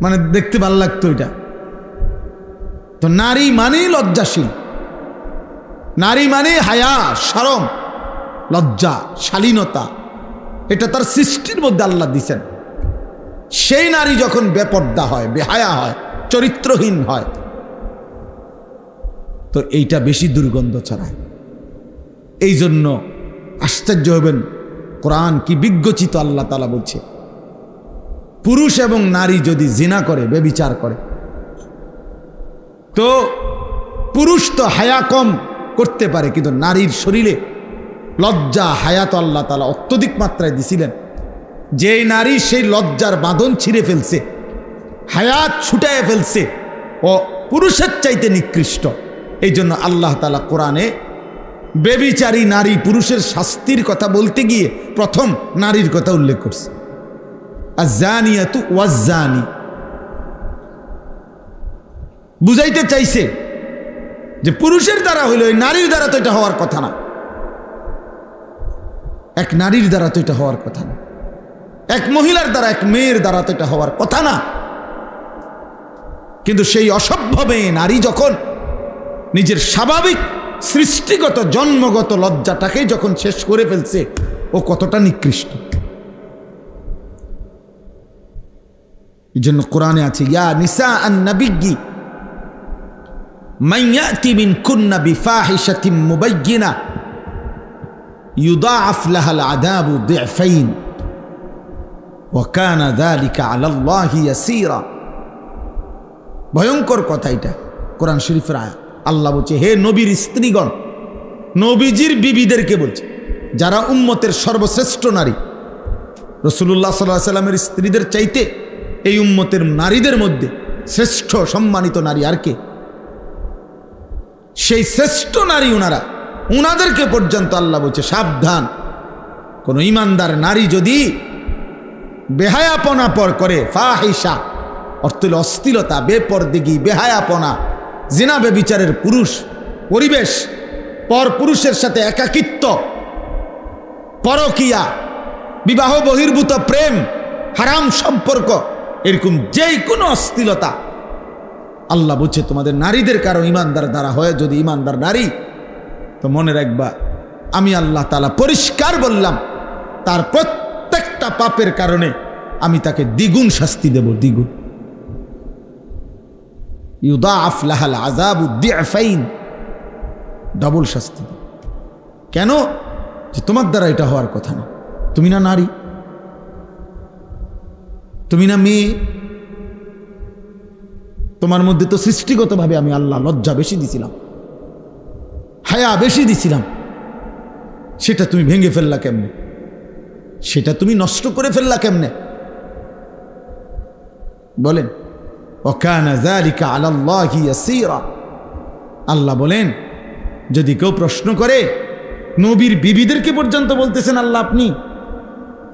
মানে দেখতে ভালো লাগতো এটা। তো নারী মানেই লজ্জাশীল, নারী মানে হায়া, শরম, লজ্জা, শালীনতা, এটা তার সৃষ্টির মধ্যে আল্লাহ দিছেন। সেই নারী যখন বেপর্দা হয়, বেহায়া হয়, চরিত্রহীন হয়, তো এইটা বেশি দুর্গন্ধ ছড়ায়। এই জন্য আশ্চর্য হবেন, কোরআন কি বিজ্ঞচিত আল্লাহ তাআলা বলছে, পুরুষ এবং নারী যদি জিনা করে, ব্যভিচার করে, তো পুরুষ তো হায়া কম করতে পারে, কিন্তু নারীর শরীরে লজ্জা, হায়া তো আল্লাহ তাআলা অত্যধিক মাত্রায় দিছিলেন। যেই নারী সেই লজ্জার বাঁধন ছিঁড়ে ফেলছে, হায়াত ছুটায় ফেলছে, ও পুরুষের চাইতে নিকৃষ্ট। এই জন্য আল্লাহ তাআলা কোরআনে ব্যভিচারী নারী পুরুষের শাস্তির কথা বলতে গিয়ে প্রথম নারীর কথা উল্লেখ করছে, আয-যানিয়াতু ওয়াজ-যানি। বুঝাইতে চাইছে যে পুরুষের দ্বারা হইল, এই নারীর দ্বারা তো এটা হওয়ার কথা না, এক নারীর দ্বারা তো এটা হওয়ার কথা না, এক মহিলার দ্বারা, এক মেয়ের দ্বারা তো এটা হওয়ার কথা না। কিন্তু সেই অসভ্য মেয়ে নারী যখন নিজের স্বাভাবিক সৃষ্টিগত জন্মগত লজ্জাটাকেই যখন শেষ করে ফেলছে, ও কতটা নিকৃষ্ট। এই জন্য কোরআনে আছে, ইয়া নিসা আন-নাবিয়্যি মান ইয়াতি মিনকুন্না বিফাহিশাতিন মুবায়্যিনা ইউদাআফ লাহাল আযাবু দি'ফাইন ওয়া কানা যালিকা আলাল্লাহি ইয়াসীরা। ভয়ঙ্কর কথা এটা, কোরআন শরীফের আয়াত। আল্লাহ বলছে, হে নবীর স্ত্রীগণ, নবীজির বিবিদেরকে বলছে, যারা উম্মতের সর্বশ্রেষ্ঠ নারী, রাসূলুল্লাহ সাল্লাল্লাহু আলাইহি ওয়াসাল্লামের স্ত্রীদের চাইতে এই উম্মতের নারীদের মধ্যে শ্রেষ্ঠ সম্মানিত নারী আর কে? সেই শ্রেষ্ঠ নারী ওনারা, উনাদেরকে পর্যন্ত আল্লাহ বলছে সাবধান, কোন ইমানদার নারী যদি বেহায়াপনা পর করে, ফাহিশা অর্থ হল অশ্লীলতা, বেপরদেগি, বেহায়াপনা, জিনা ব্যভিচারের পুরুষ পরিবেশ, পর পুরুষের সাথে একাকিত্ব, পরকিয়া, বিবাহ বহির্ভূত প্রেম, হারাম সম্পর্ক, এরকম যেই কোনো অশ্লীলতা, আল্লাহ বলছে তোমাদের নারীদের কারো ইমানদার দ্বারা হয়, যদি ইমানদার নারী, তো মনে রাখবা আমি আল্লাহ তাআলা পরিষ্কার বললাম, তার প্রত্যেকটা পাপের কারণে আমি তাকে দ্বিগুণ শাস্তি দেব, দ্বিগুণ। ইউদাআফ লাহাল আযাবু দি'ফাইন, ডাবল শাস্তি। কেন? যে তোমার দ্বারা এটা হওয়ার কথা না, তুমি না নারী, তুমি না মেয়ে, তোমার মধ্যে তো সৃষ্টিগতভাবে আমি আল্লাহ লজ্জা বেশি দিছিলাম, হায়া বেশি দিছিলাম, সেটা তুমি ভেঙে ফেললা কেমনে? সেটা তুমি নষ্ট করে ফেললা কেমনে? বলেন, ওয়াকানা যালিকা আলাল্লাহি ইয়াসীরা। আল্লাহ বলেন, যদি কেউ প্রশ্ন করে, নবীর বিবিদেরকে পর্যন্ত বলতেছেন আল্লাহ আপনি,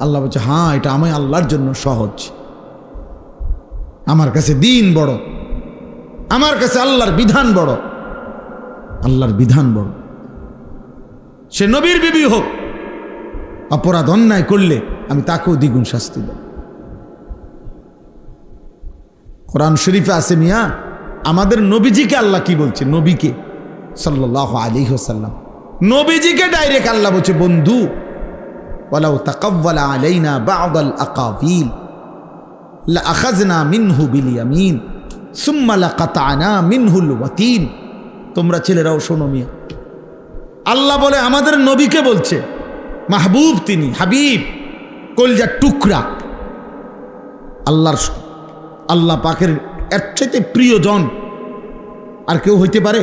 আল্লাহ বলছে হ্যাঁ, এটা আমি আল্লাহর জন্য সহজ, আমার কাছে দিন বড়, আমার কাছে আল্লাহর বিধান বড়, আল্লাহর বিধান বড়। সে নবীর বিবি হোক, অপরাধ অন্যায় করলে আমি তাকেও দ্বিগুণ শাস্তি দেব। কোরআন শরীফে আছে মিয়া, আমাদের নবীজিকে আল্লাহ কি বলছে, নবীকে সাল্লাল্লাহু আলাইহি ওয়াসাল্লাম, নবীজিকে ডাইরেক্ট আল্লাহ বলছে, বন্ধু, ওয়ালাউ তাকাওয়ালা আলাইনা বা'দাল আকাবিল লাআখাযনা মিনহু বিল ইয়ামিন সুম্মা লাকাতা'না মিনহুল ওয়াতিন। তোমরা ছেলেরাও শোনো মিয়া, আল্লাহ বলে আমাদের নবীকে বলছে, মাহবুব তিনি, হাবিব, কলজার টুকরা, আল্লাহ পাকের এর চাইতে প্রিয়জন আর কেউ হইতে পারে?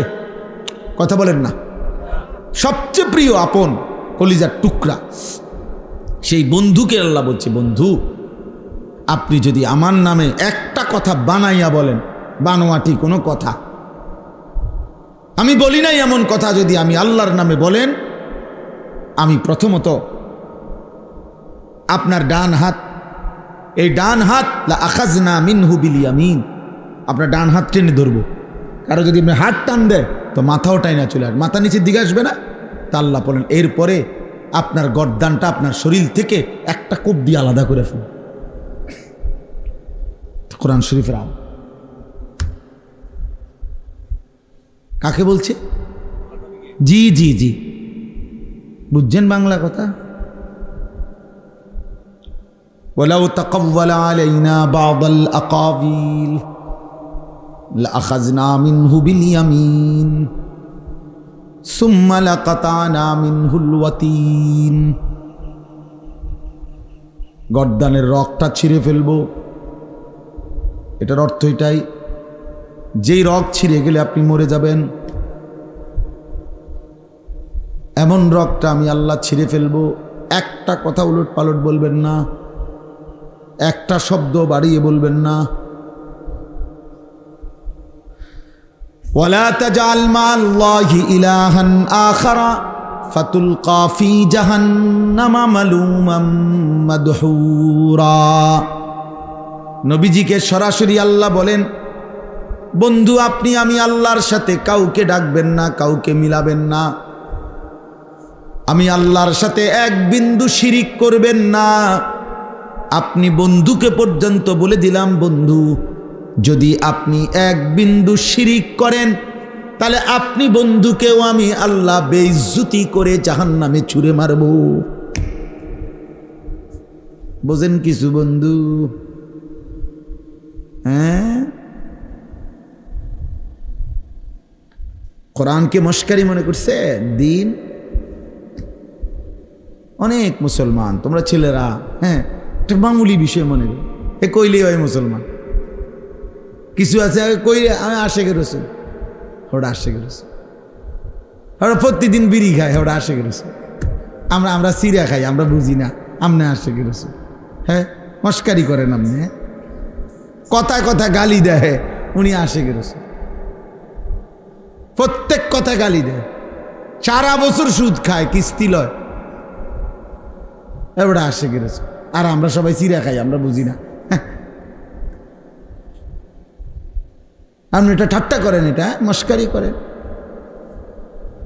কথা বলেন না, সবচেয়ে প্রিয় আপন কলিজার টুকরা, সেই বন্ধুকে আল্লাহ বলছে, বন্ধু আপনি যদি আমার নামে একটা কথা বানাইয়া বলেন, বানোয়াটি কোনো কথা, আমি বলি নাই এমন কথা, যদি আমি আল্লাহর নামে বলেন, আমি প্রথমত আপনার ডান হাত, এই ডান হাত লা আখাজনা মিনহু বিল ইয়ামিন, আপনার ডান হাত টেনে ধরবো। কারো যদি আপনি হাত টান দেয় তো মাথাও টাইনা চলে আসবে, মাথা নিচের দিকে আসবে না। তা আল্লাহ বলেন এরপরে আপনার গর্দানটা আপনার শরীর থেকে একটা কোপ দিয়ে আলাদা করে ফেলুন। কোরআন শরীফের আয়াত। কাকে বলছে? জি জি জি, বুঝছেন বাংলা কথা? ওয়ালাউ তাকাওয়ালা আলাইনা বা'দাল আকাবিল লাআখাযনা মিনহু বিল ইয়ামিন সুম্মা লাকাতানা মিনহুল ওয়াতিন। গর্দানের রগটা ছিঁড়ে ফেলবো, এটার অর্থ এটাই, যেই রগ ছিঁড়ে গেলে আপনি মরে যাবেন, এমন রগটা আমি আল্লাহ ছিঁড়ে ফেলবো। একটা কথা উলট পালট বলবেন না, একটা শব্দ বাড়িয়ে বলবেন না। ওয়ালা তাজআল মা'আল্লাহি ইলাহান আখারা ফাতুলকা ফি জাহান্নামা মালুমান মাদহুরা। নবীজিকে সরাসরি আল্লাহ বলেন, বন্ধু আপনি আমি আল্লাহর সাথে কাউকে ডাকবেন না, কাউকে মিলাবেন না, আমি আল্লাহর সাথে এক বিন্দু শিরিক করবেন না। আপনি বন্ধুকে পর্যন্ত বলে দিলাম, বন্ধু যদি আপনি এক বিন্দু শিরিক করেন তাহলে আপনি বন্ধুকেও আমি আল্লাহ বেইজ্জতি করে জাহান্নামে ছুঁড়ে মারব। বোঝেন কিছু বন্ধু? হ্যাঁ, কোরআনকে মস্কারি মনে করছে দিন। অনেক মুসলমান তোমরা ছেলেরা, হ্যাঁ, একটা মামুলি বিষয় মনে করি, এ কইলে হয় মুসলমান। কিছু আছে কইলে আমি আশেকের রসুল, ওটা আশেকের রসুল, ওরা প্রতিদিন বিড়ি খায়, ওটা আশেকের রসুল। আমরা সিরা খাই, আমরা বুঝি না, আমনে আশেকের রসুল। হ্যাঁ, মস্কারি করেন আপনি, হ্যাঁ, কথায় কথা গালি দেয়, উনি আশেকের রসুল। প্রত্যেক কথা গালি দেয়, সারা বছর সুদ খায়, কিস্তি লয়, এবার আশেকের রসুল। আর আমরা সবাই চিরা খাই, আমরা বুঝি না। আপনি এটা ঠাট্টা করেন, এটা মস্কারি করেন।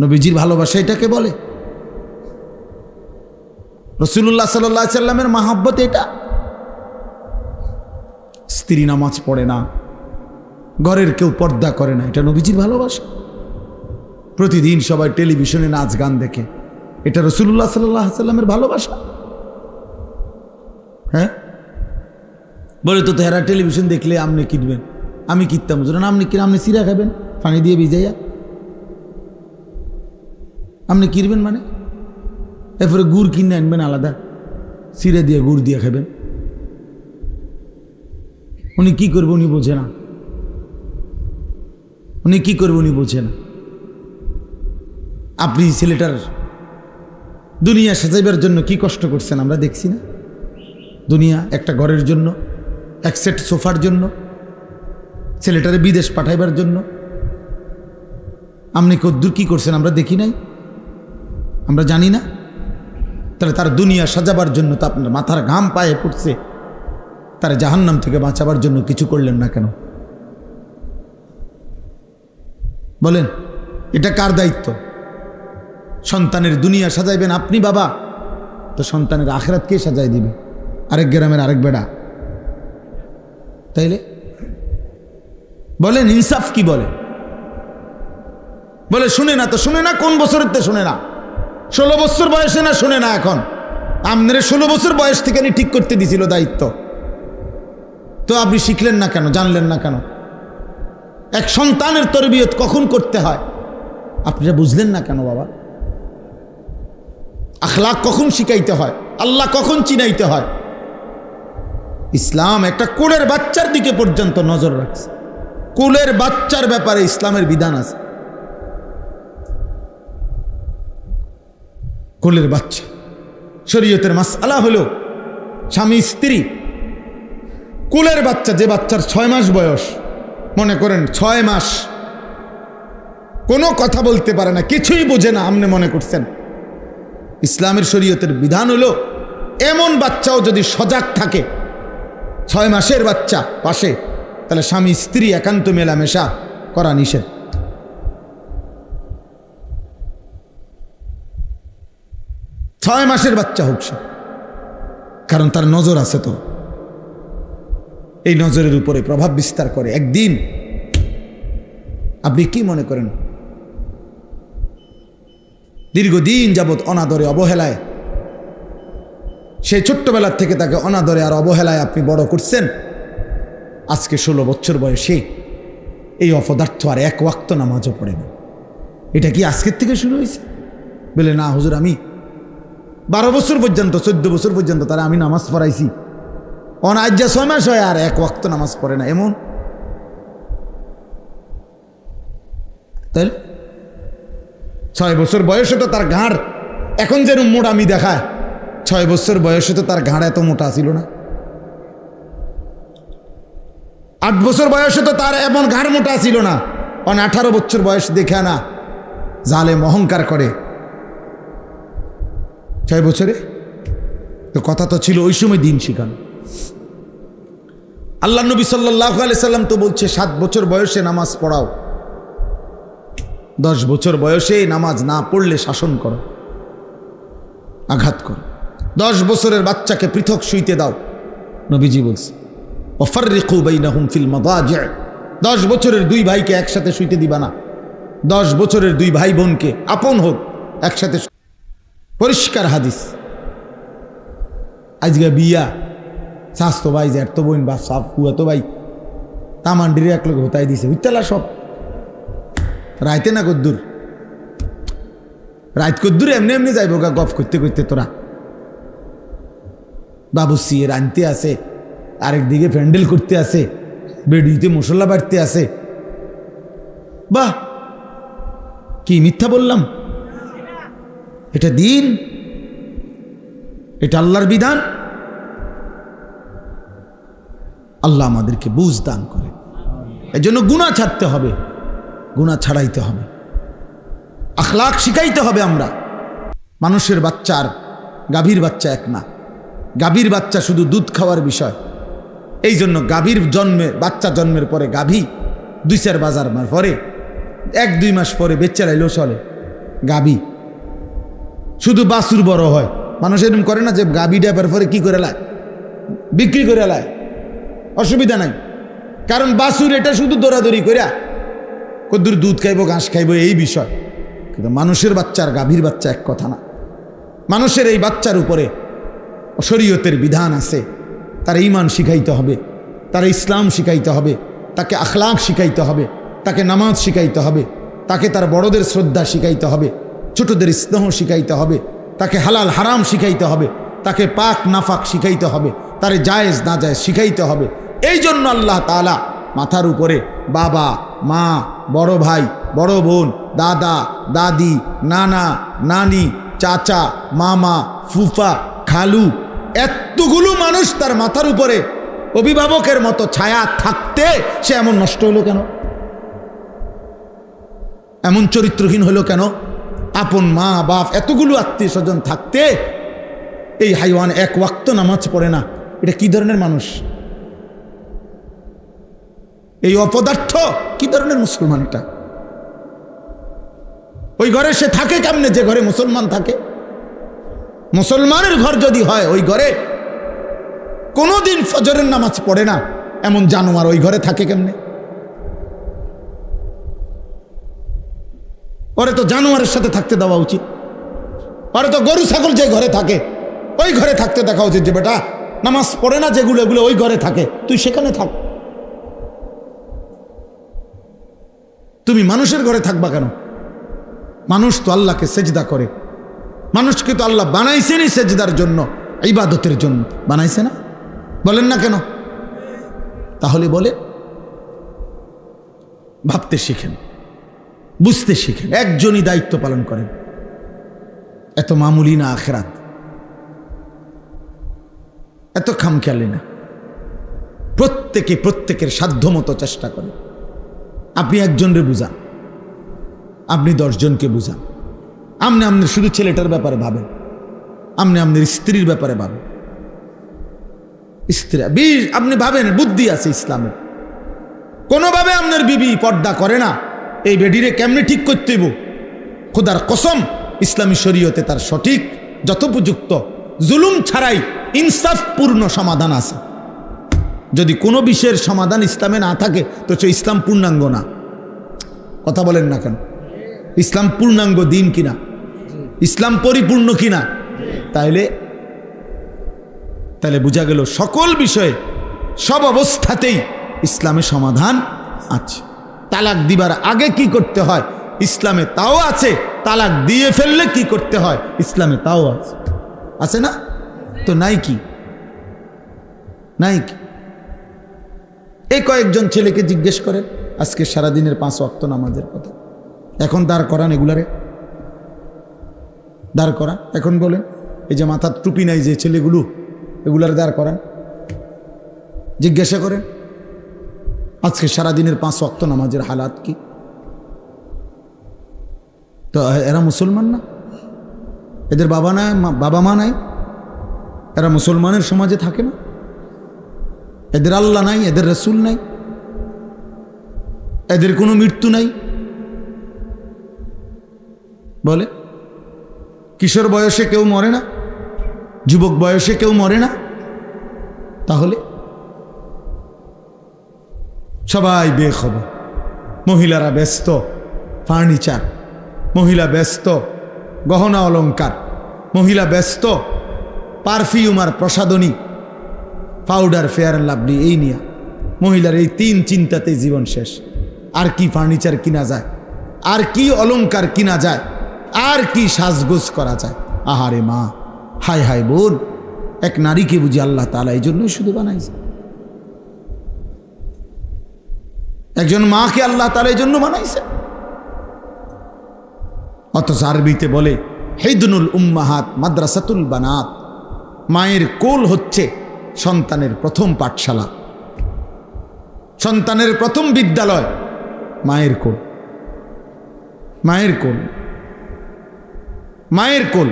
নবীজির ভালোবাসা এটাকে বলে, রাসূলুল্লাহ সাল্লাল্লাহু আলাইহি সাল্লামের মহব্বত এটা। স্ত্রী নামাজ পড়ে না, ঘরের কেউ পর্দা করে না, এটা নবীজির ভালোবাসা। প্রতিদিন সবাই টেলিভিশনে নাচ গান দেখে, এটা রাসূলুল্লাহ সাল্লাল্লাহু আলাইহি সাল্লামের ভালোবাসা। হ্যাঁ, বলে তো হেরা টেলিভিশন দেখলে আপনি কিনবেন, আমি কিনতাম, আপনি কিনে আপনি সিরা খাবেন পানি দিয়ে ভিজাইয়া, আপনি কিনবেন মানে? এরপরে গুড় কিনে আনবেন আলাদা, সিরা দিয়ে গুড় দিয়ে খাবেন। উনি কি করবে উনি বোঝে না, উনি কি করবে উনি বোঝে না। আপনি ছেলেটার দুনিয়া সাজাইবার জন্য কি কষ্ট করছেন আমরা দেখছি না? দুনিয়া একটা ঘরের জন্য, এক সেট সোফার জন্য, ছেলেটারে বিদেশ পাঠাইবার জন্য আপনি কদ্দুর কি করছেন আমরা দেখি নাই, আমরা জানি না? তাহলে তার দুনিয়া সাজাবার জন্য তো আপনার মাথার ঘাম পায়ে পড়ছে, তার জাহান্নাম থেকে বাঁচাবার জন্য কিছু করলেন না কেন? বলেন, এটা কার দায়িত্ব? সন্তানের দুনিয়া সাজাইবেন আপনি বাবা, তো সন্তানের আখিরাত কে সাজাই দিবে? আরেক গ্রামের আরেক বেড়া? তাইলে বলেন ইনসাফ কি বলে? বলে শুনে না তো শুনে না, কোন বছরের তো শুনে না? 16 বছর বয়সে না শুনে না? এখন আপনার 16 বছর বয়স থেকে ঠিক করতে দিছিল দায়িত্ব, তো আপনি শিখলেন না কেন, জানলেন না কেন? এক সন্তানের তরবিয়ত কখন করতে হয় আপনারা বুঝলেন না কেন বাবা? আখলাক কখন শিখাইতে হয়, আল্লাহ কখন চিনাইতে হয়? ইসলাম একটা কোলের বাচ্চার দিকে পর্যন্ত নজর রাখছে, কোলের বাচ্চার ব্যাপারে ইসলামের বিধান আছে। কোলের বাচ্চা। শরীয়তের মাসআলা হলো স্বামী স্ত্রী কোলের বাচ্চা, যে বাচ্চার 6 মাস বয়স, মনে করেন 6 মাস, কোনো কথা বলতে পারে না, কিছুই বোঝে না, আপনি মনে করছেন, ইসলামের শরীয়তের বিধান হলো এমন বাচ্চাও যদি সজাগ থাকে, 6 মাসের বাচ্চা পাশে, তাহলে স্বামী স্ত্রী একান্ত মেলামেশা করা নিষেধ। ছয় মাসের বাচ্চা হোক সে, কারণ তার নজর আছে, তো এই নজরের উপরে প্রভাব বিস্তার করে। একদিন আপনি কি মনে করেন, দীর্ঘদিন যাবৎ অনাদরে অবহেলায়, সেই ছোট্টবেলার থেকে তাকে অনাদরে আর অবহেলায় আপনি বড় করছেন, আজকে 16 বছর বয়সে এই অপদার্থ আর 1 ওয়াক্ত নামাজও পড়ে না। এটা কি আজকের থেকে শুরু হয়েছে? বলে না হুজুর, আমি 12 বছর পর্যন্ত, 14 বছর পর্যন্ত তারা আমি নামাজ পড়াইছি, আজ যা 6 মাস হয় আর 1 ওয়াক্ত নামাজ পড়ে না, এমন? তাহলে 6 বছর বয়সে তো তার ঘাড় এখন যেরকম মোটা আমি দেখায়, 6 বছর বয়সে তো তার ঘাড় এত মোটা ছিল না। 8 বছর বয়সে তো তার এমন ঘাড় মোটা ছিল না। 18 বছর বয়স দেখে না জালেম অহংকার করে, 6 বছরে তো কথা তো ছিল ওই সময় দিন শিখানো। আল্লাহ নবী সাল্লাল্লাহু আলাইহি সাল্লাম তো বলছে 7 বছর বয়সে নামাজ পড়াও, 10 বছর বয়সে নামাজ না পড়লে শাসন করো, আঘাত করো। 10 বছরের বাচ্চাকে পৃথক শুইতে দাও, নবীজি বলছে ওয়াফাররিকু বাইনাহুম ফিল মাদাজি'। 10 বছরের 2 ভাইকে একসাথে শুইতে দিবা না, 10 বছরের 2 ভাই বোনকে আপন হোক একসাথে, পরিষ্কার হাদিস। আজকে বিয়া স্বাস্থ্য ভাই, জ্যাঠ তো বোন, বা সাফ হুয়া তো ভাই, তামান্ডিরে এক লোক হতাই দিছে, উত্তালা সব রাইতে না কদ্দুর, রাইত কদ্দুর এমনি এমনি যাইব গা গফ করতে করতে। তোরা বাবুসি এর আনতে আছে, আরেকদিকে প্যান্ডেল করতে আছে, বেডিতে মশলা বাড়তে আছে। বাহ, কি মিথ্যা বললাম? এটা দিন, এটা আল্লাহর বিধান। আল্লাহ আমাদেরকে বুঝ দান করে। এজন্য গুনাহ ছাড়তে হবে, গুনাহ ছাড়াইতে হবে, আখলাক শিখাইতে হবে। আমরা মানুষের বাচ্চা আর গাভীর বাচ্চা এক না। গাভীর বাচ্চা শুধু দুধ খাওয়ার বিষয়, এই জন্য গাভীর বাচ্চা জন্মের পরে গাভী 2-4 বাজার পরে 1-2 মাস পরে বেচা লাইলেও চলে। গাভী শুধু বাছুর বড় হয়, মানুষ এরকম করে না যে গাভী ডেপার পরে কি করে লায়, বিক্রি করে লায়, অসুবিধা নাই। কারণ বাছুর এটা শুধু দৌড়াদৌড়ি করিয়া কদ্দুর দুধ খাইব, ঘাস খাইব, এই বিষয়। কিন্তু মানুষের বাচ্চা আর গাভীর বাচ্চা এক কথা না। মানুষের এই বাচ্চার উপরে শরীয়তের বিধান আছে, তার ঈমান শিখাইতে হবে, তার ইসলাম শিখাইতে হবে, তাকে আখলাক শিখাইতে হবে, তাকে নামাজ শিখাইতে হবে, তাকে তার বড়দের শ্রদ্ধা শিখাইতে হবে, ছোটদের স্নেহ শিখাইতে হবে, তাকে হালাল হারাম শিখাইতে হবে, তাকে পাক নাফাক শিখাইতে হবে, তার জায়েজ না জায়েজ শিখাইতে হবে। এই জন্য আল্লাহ তাআলা মাথার উপরে বাবা, মা, বড় ভাই, বড় বোন, দাদা, দাদি, নানা, নানি, চাচা, মামা, ফুফা, খালু, এতগুলো মানুষ তার মাথার উপরে অভিভাবকের মতো ছায়া থাকতে সে এমন নষ্ট হলো কেন? এমন চরিত্রহীন হলো কেন? আপন মা বাপ এতগুলো আত্মীয় স্বজন থাকতে এই হাইওয়ান 1 ওয়াক্ত নামাজ পড়ে না। এটা কি ধরনের মানুষ? এই অপদার্থ কি ধরনের মুসলমান? এটা ওই ঘরে সে থাকে কেমনে যে ঘরে মুসলমান থাকে? মুসলমানের ঘর যদি হয়, ওই ঘরে কোনোদিন ফজরের নামাজ পড়ে না এমন জানোয়ার ওই ঘরে থাকে কেমনে? ওরে তো জানোয়ারের সাথে থাকতে দেওয়া উচিত। ওরে তো গরু ছাগল যে ঘরে থাকে ওই ঘরে থাকতে দেখা উচিত, যে বেটা নামাজ পড়ে না যেগুলো, এগুলো ওই ঘরে থাকে, তুই সেখানে থাক। তুমি মানুষের ঘরে থাকবা কেন? মানুষ তো আল্লাহকে সেজদা করে, মানুষকে তো আল্লাহ বানাইছেনই সেজদার জন্য, ইবাদতের জন্য বানাইছে না? বলেন না কেন? তাহলে বলে ভাবতে শিখেন, বুঝতে শিখেন, একজনই দায়িত্ব পালন করেন। এত মামুলি না আখিরাত, এত খামখেয়ালি না। প্রত্যেকে প্রত্যেকের সাধ্যমতো চেষ্টা করে। আপনি একজনরে বুঝান, আপনি 10 জনকে বুঝান। আপনি আপনার শুধু ছেলেটার ব্যাপারে ভাবেন, আপনি আপনার স্ত্রীর ব্যাপারে ভাবেন। স্ত্রী আপনি ভাবেন বুদ্ধি আছে ইসলামের, কোনোভাবে আপনার বিবি পর্দা করে না, এই বেডিরে কেমনে ঠিক করতে হইব, খোদার কসম ইসলামী শরীয়তে তার সঠিক যথোপযুক্ত জুলুম ছাড়াই ইনসাফপূর্ণ সমাধান আছে। যদি কোনো বিষয়ের সমাধান ইসলামে না থাকে তো সে ইসলাম পূর্ণাঙ্গ না। কথা বলেন না কেন? ইসলাম পূর্ণাঙ্গ দিন কিনা, ইসলাম পরিপূর্ণ কিনা? তাইলে বোঝা গেল সকল বিষয়ে সব অবস্থাতেই ইসলামে সমাধান আছে। তালাক দিবার আগে কি করতে হয় ইসলামে তাও আছে, তালাক দিয়ে ফেললে কি করতে হয় ইসলামে তাও আছে। আছে না? তো নাই কি? নাই কি? এই কয়েকজন ছেলেকে জিজ্ঞেস করেন আজকে সারাদিনের 5 ওয়াক্ত নামাজের কথা, এখন দাঁড় করান, এগুলারে দাঁড় করান। এখন বলেন এই যে মাথার টুপি নাই যে ছেলেগুলো, এগুলার দাঁড় করান, জিজ্ঞাসা করেন আজকে সারাদিনের 5 ওয়াক্ত নামাজের হালাত কি? তো এরা মুসলমান না? এদের বাবা নাই, বাবা মা নাই? এরা মুসলমানের সমাজে থাকে না? এদের আল্লাহ নাই, এদের রসুল নাই, এদের কোনো মৃত্যু নাই? বলে কিশোর বয়সে কেউ মরে না, যুবক বয়সে কেউ মরে না? তাহলে সবাই বেখবর। মহিলারা ব্যস্ত ফার্নিচার, মহিলা ব্যস্ত গহনা অলংকার, মহিলা ব্যস্ত পারফিউম আর প্রসাধনী, পাউডার, ফেয়ার অ্যান্ড লাভলি, এই নিয়ে মহিলার এই 3 চিন্তাতে জীবন শেষ। আর কি ফার্নিচার কিনা যায়, আর কি অলংকার কিনা যায়, আর কি সাজগোজ করা যায়? আহারে মা, হায় হায় বোন, এক নারীকে বুঝি আল্লাহ তাআলা এই জন্যই শুধু বানাইছে। একজন মাকে আল্লাহ তাআলা এই জন্য বানাইছে। অথচ আরবিতে বলে হিদনুল উম্মাহাত মাদ্রাসাতুল বানাত, মায়ের কোল হচ্ছে সন্তানের প্রথম পাঠশালা, সন্তানের প্রথম বিদ্যালয় মায়ের কোল। মায়ের কোল, মায়ের কোল।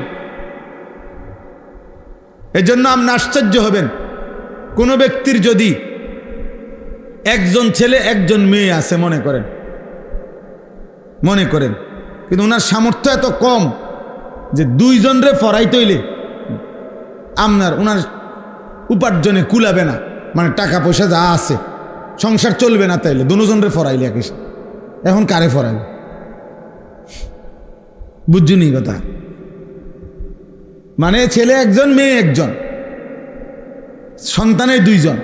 এজন্য আপনি আশ্চর্য হবেন, কোনো ব্যক্তির যদি একজন ছেলে একজন মেয়ে আছে মনে করেন, কিন্তু ওনার সামর্থ্য এত কম যে 2 জনরে ফরাইতে হইলে ওনার উপার্জনে কুলাবে না, মানে টাকা পয়সা যা আছে সংসার চলবে না, তাইলে 2 জনরে ফরাইলে একই। এখন কারে ফরাইলে? বুঝছুনি কথা? মানে ছেলে একজন মেয়ে একজন, সন্তানের 2 জন।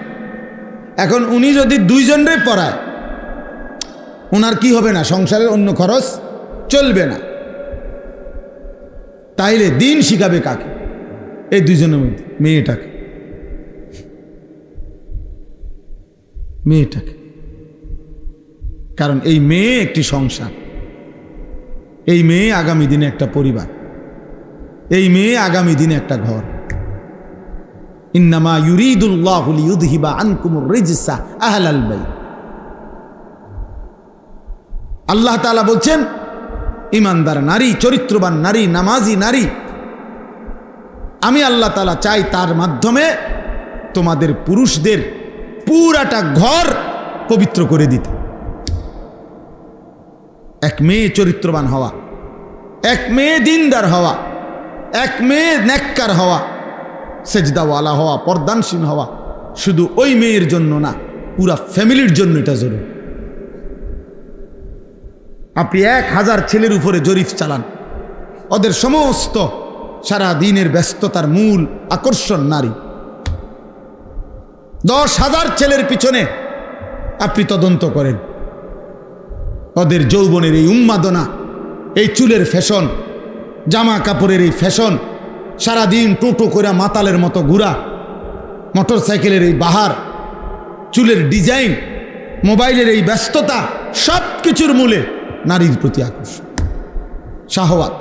এখন উনি যদি 2 জনরে পড়ায়, ওনার কি হবে না? সংসারের অন্য খরচ চলবে না। তাইলে দিন শিখাবে কাকে? এই 2 জনের মধ্যে মেয়েটাকে। কারণ এই মেয়ে একটি সংসার, এই মেয়ে আগামী দিনে একটা পরিবার, এই মেয়ে আগামী দিনে একটা ঘর। ইন্নামা ইউরিদুল্লাহু লিইউযহিবা আনকুমুর রিজসা আহলাল বাইত। আল্লাহ তাআলা বলছেন ঈমানদার নারী, চরিত্রবান নারী, নামাজি নারী, আমি আল্লাহ তাআলা চাই তার মাধ্যমে তোমাদের পুরুষদের পুরাটা ঘর পবিত্র করে দিতে। এক মেয়ে চরিত্রবান হওয়া, এক মেয়ে দিনদার হওয়া, এক মেয়ে নেককার হওয়া, সেজদাওয়ালা হওয়া, পর্দানশীল হওয়া, শুধু ওই মেয়ের জন্য না, পুরা ফ্যামিলির জন্য এটা জরুরি। আপনি 1000 ছেলের উপরে জরিপ চালান, ওদের সমস্ত সারা দিনের ব্যস্ততার মূল আকর্ষণ নারী। 10,000 ছেলের পিছনে আপনি তদন্ত করেন, ওদের যৌবনের এই উন্মাদনা, এই চুলের ফ্যাশন, জামা কাপড়ের এই ফ্যাশন, সারাদিন টোটো করে মাতালের মতো ঘুরা, মোটর সাইকেলের এই বাহার, চুলের ডিজাইন, মোবাইলের এই ব্যস্ততা, সব কিছুর মূলে নারীর প্রতি আকর্ষণ, শাহওয়াত।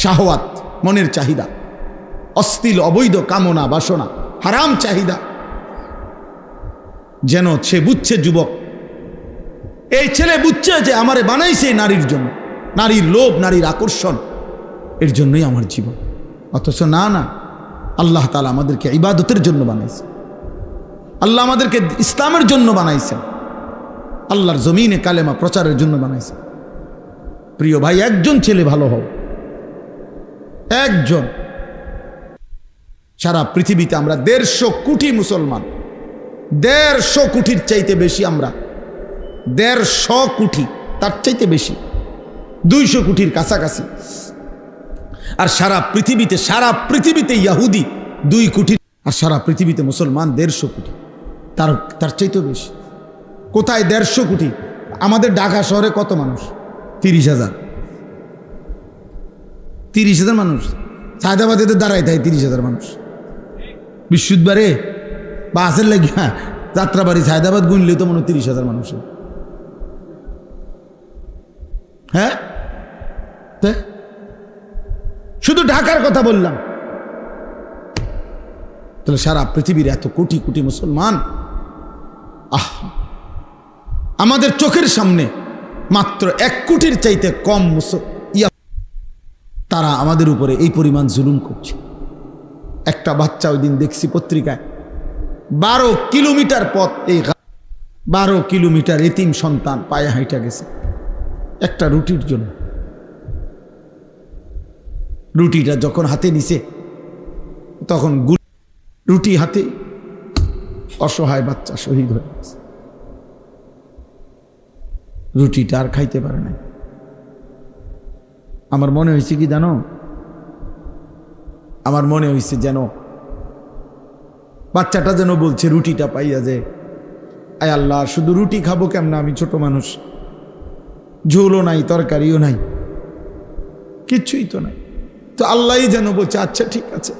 শাহওয়াত, মনের চাহিদা, অশ্লীল অবৈধ কামনা বাসনা, হারাম চাহিদা, যেন সে বুঝছে, যুবক এই ছেলে বুঝছে যে আমারে বানাইছে নারীর জন্য, নারীর লোভ, নারীর আকর্ষণ, এর জন্যই আমার জীবন। অথচ না, আল্লাহ তাআলা আমাদেরকে ইবাদতের জন্য বানাইছে, আল্লাহ আমাদেরকে ইসলামের জন্য বানাইছেন, আল্লাহর জমিনে কালেমা প্রচারের জন্য বানাইছেন। প্রিয় ভাই, একজন ছেলে ভালো হও, একজন। সারা পৃথিবীতে আমরা 150 কোটি মুসলমান, 150 কোটির চাইতে বেশি, আমরা 150 কোটি, তার চাইতে বেশি, 200 কোটির কাছাকাছি। আর সারা পৃথিবীতে ইহুদি 2 কোটি, আর সারা পৃথিবীতে মুসলমান 150 কোটি, তার চাইতেও বেশি। কোথায় 150 কোটি? আমাদের ঢাকা শহরে কত মানুষ? 30,000। 30,000 মানুষ। সায়দাবাদে দাঁড়ায় তাই 30,000 মানুষ। বৃহস্পতিবারে বাসের লাগিয়া যাত্রাবাড়ি সায়দাবাদ গুনলে তো মনে হয় 30,000 মানুষ। হ্যাঁ, শুধু ঢাকার কথা বললাম। তাহলে সারা পৃথিবীর এত কোটি কোটি মুসলমান, আমাদের চোখের সামনে মাত্র 1 কোটির চাইতে কম তারা আমাদের উপরে এই পরিমাণ জুলুম করছে। একটা বাচ্চা ওই দিন দেখছি পত্রিকায়, 12 কিলোমিটার পথ, এই 12 কিলোমিটার এতিম সন্তান পায়ে হাঁটা গেছে একটা রুটির জন্য। রুটিটা যখন হাতে নিছে তখন রুটি হাতে অসহায় বাচ্চা শহীদ হয়ে গেছে। রুটিটা আর খাইতে পারে নাই। আমার মনে হয়েছে কি জানো, আমার মনে হয়েছে যেন বাচ্চাটা যেন বলছে রুটিটা পাইয়া যে, আয় আল্লাহ, শুধু রুটি খাবো কেমন, আমি ছোট মানুষ, ঝোলও নাই, তরকারিও নাই, কিচ্ছুই তো নাই। তো আল্লাহই যেন বলছে, আচ্ছা ঠিক আছে,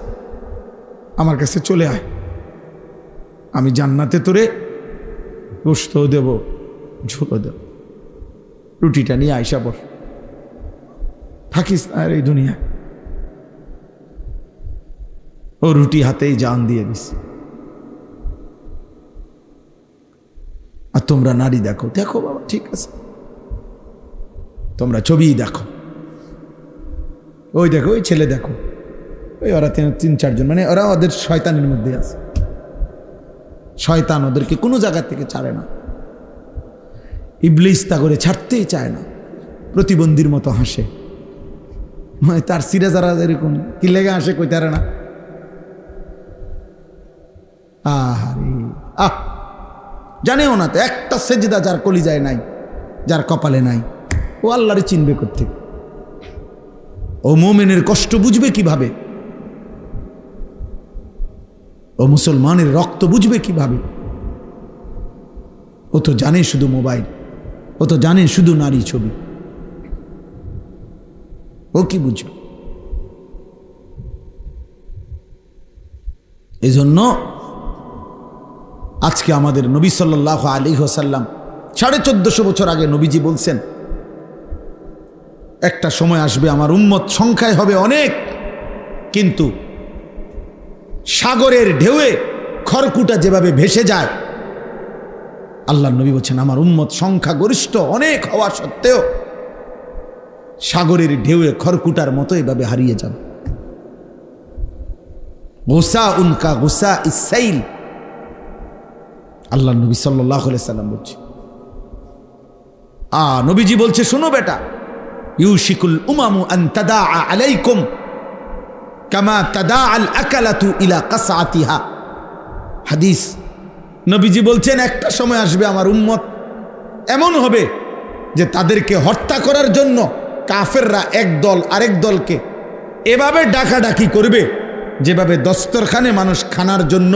আমার কাছে চলে আয়, আমি জান্নাতে তোরে গোশতও দেব, ঝোলও দেব, রুটিটা নিয়ে আইসা বস, থাকিস আর এই দুনিয়া। ও রুটি হাতেই জান দিয়ে দিস। আর তোমরা নারী দেখো, দেখো বাবা, ঠিক আছে, তোমরা ছবি দেখো, ওই দেখো, ওই ছেলে দেখো, ওই ওরা 3-4 জন, মানে ওরা ওদের শয়তানের মধ্যে আছে। শয়তান ওদেরকে কোনো জায়গা থেকে ছাড়ে না, ইবলিস তা করে ছাড়তেই চায় না, প্রতিবন্ধীর মতো হাসে। তার সিরা যারা এরকম কি লেগে হাসে কইতারে না। জানেও না তো, একটা সেজদা যার কলিজায় নাই, যার কপালে নাই, ও আল্লাহরে চিনবে কোত্থেকে? ও মুমিনের কষ্ট বুঝবে কিভাবে? ও মুসলমানের রক্ত বুঝবে কিভাবে? ও তো জানে শুধু মোবাইল, ও তো জানে শুধু নারী ছবি, ও কি বুঝবে? এই জন্য আজকে আমাদের নবী সাল্লাল্লাহু আলাইহি ওয়াসাল্লাম 1450 বছর আগে নবীজি বলছেন, একটা সময় আসবে আমার উম্মত সংখ্যায় হবে অনেক, কিন্তু সাগরের ঢেউয়ে খড়কুটা যেভাবে ভেসে যায়, আল্লাহর নবী বলছেন আমার উম্মত সংখ্যা গরিষ্ঠ অনেক হওয়া সত্ত্বেও সাগরের ঢেউয়ে খড়কুটার মতো এভাবে হারিয়ে যাবে। গোসা উনকা গোসা ইসাইল, আল্লাহর নবী সাল্লাল্লাহু আলাইহি সাল্লাম বলছে। নবীজি বলছে, শোনো বেটা, ইউশিকুল উমামু আন তাদাআ আলাইকুম কামা তাদাআল আকালাতু ইলা কাসআতিহা। হাদিস, নবীজি বলছেন একটা সময় আসবে আমার উম্মত এমন হবে যে তাদেরকে হত্যা করার জন্য কাফেররা এক দল আরেক দলকে এভাবে ডাকাডাকি করবে যেভাবে দস্তরখানে মানুষ খানার জন্য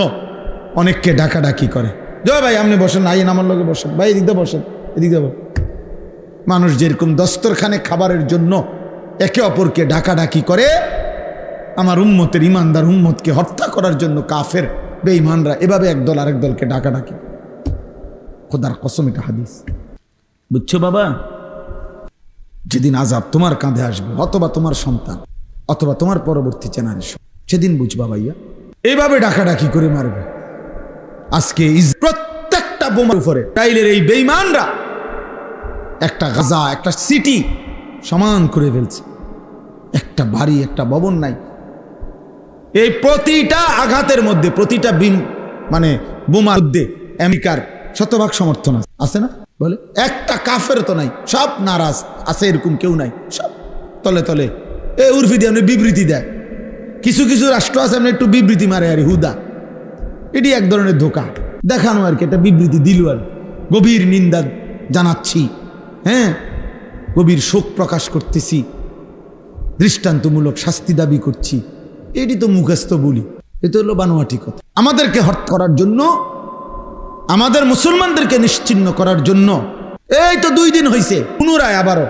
অনেককে ডাকাডাকি করে। জয় ভাই আপনি বসেন, আইন আমার লগে বসেন, ভাই এদিক দিয়ে বসেন, এদিক দিয়ে। মানুষ যেরকম দস্তরখানে খাবারের জন্য একে অপরকে ডাকাডাকি করে, আমার উম্মতের ইমানদার উম্মতকে হত্যা করার জন্য কাফের বেঈমানরা এভাবে এক দল আরেক দলকে ডাকাডাকি। খোদার কসম, এটা হাদিস, বুঝছো বাবা? যেদিন আযাব তোমার কাঁধে আসবে অথবা তোমার সন্তান, অথবা তোমার পরবর্তী জেনারেশন, সেদিন বুঝবা ভাইয়া। এইভাবে ডাকাডাকি করে মারবে। আজকে প্রত্যেকটা বোমার উপরে টাইলের এই বেঈমানরা একটা গাজা, একটা সিটি সমান করে ফেলছে। একটা বাড়ি, একটা ভবন নাই। এই প্রতিটা আঘাতের মধ্যে, প্রতিটা মানে বোমার মধ্যে আমেরিকার শতভাগ সমর্থন আছে না? বলে একটা কাফের তো নাই, সব নারাজ আছে, এরকম কেউ নাই, সব তলে তলে উর্ফি দিয়ে আপনি বিবৃতি দেয়। কিছু কিছু রাষ্ট্র আছে আপনি একটু বিবৃতি মারে আর হুদা, এটি এক ধরনের ধোকা দেখানো আর কি। একটা বিবৃতি দিল আর গভীর নিন্দা জানাচ্ছি, হ্যাঁ, গভীর শোক প্রকাশ করতেছি, দৃষ্টান্তমূলক শাস্তি দাবি করছি, এটি তো মুখস্থ বলি, এটি হলো বানোয়াটি কথা। আমাদেরকে হত্যা করার জন্য, আমাদের মুসলমানদেরকে নিশ্চিহ্ন করার জন্য এই তো 2 দিন হয়েছে পুনরায় আবারও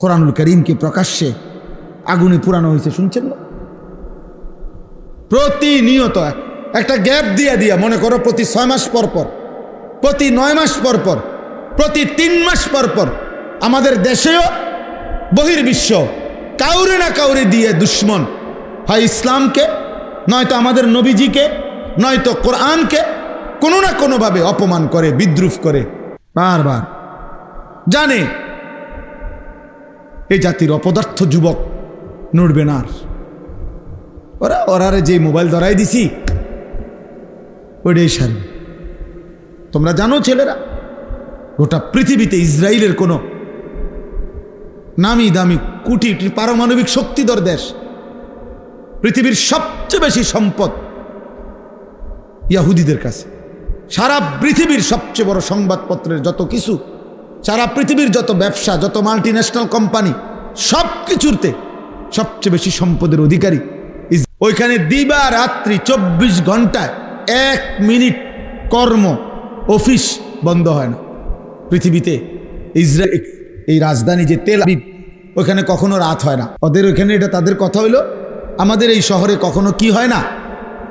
কোরআনুল কারীমকে প্রকাশ্যে আগুনে পুরানো হয়েছে, শুনছেন না? প্রতিনিয়ত একটা গ্যাপ দিয়া মনে করো প্রতি 6 মাস পর পর, প্রতি 9 মাস পর পর, প্রতি 3 মাস পর পর আমাদের দেশেও বহির্বিশ্ব কাউরে না কাউরে দিয়ে দুশ্মন হয় ইসলামকে, নয়তো আমাদের নবীজিকে, নয়তো কোরআনকে কোনো না কোনোভাবে অপমান করে, বিদ্রুপ করে। বারবার জানে এই জাতির অপদার্থ যুবক নড়বে না। ওরারে যে মোবাইল ধরাই দিছি ওইটাই সারি। তোমরা জানো ছেলেরা, গোটা পৃথিবীতে ইসরায়েলের কোনো নামি দামি কোটি পারমাণবিক শক্তিধর দেশ, পৃথিবীর সবচেয়ে বেশি সম্পদ ইয়াহুদিদের কাছে। সারা পৃথিবীর সবচেয়ে বড় সংবাদপত্রের যত কিছু, সারা পৃথিবীর যত ব্যবসা, যত মাল্টিন্যাশনাল কোম্পানি, সব কিছুতে সবচেয়ে বেশি সম্পদের অধিকারী। ওইখানে দিবা রাত্রি 24 ঘন্টায় 1 মিনিট কর্ম অফিস বন্ধ হয় না পৃথিবীতে। ইসরায়েল এই রাজধানী যে তেল আবিব, ওইখানে কখনো রাত হয় না। ওদের ওইখানে এটা তাদের কথা হইলো, আমাদের এই শহরে কখনো কি হয় না,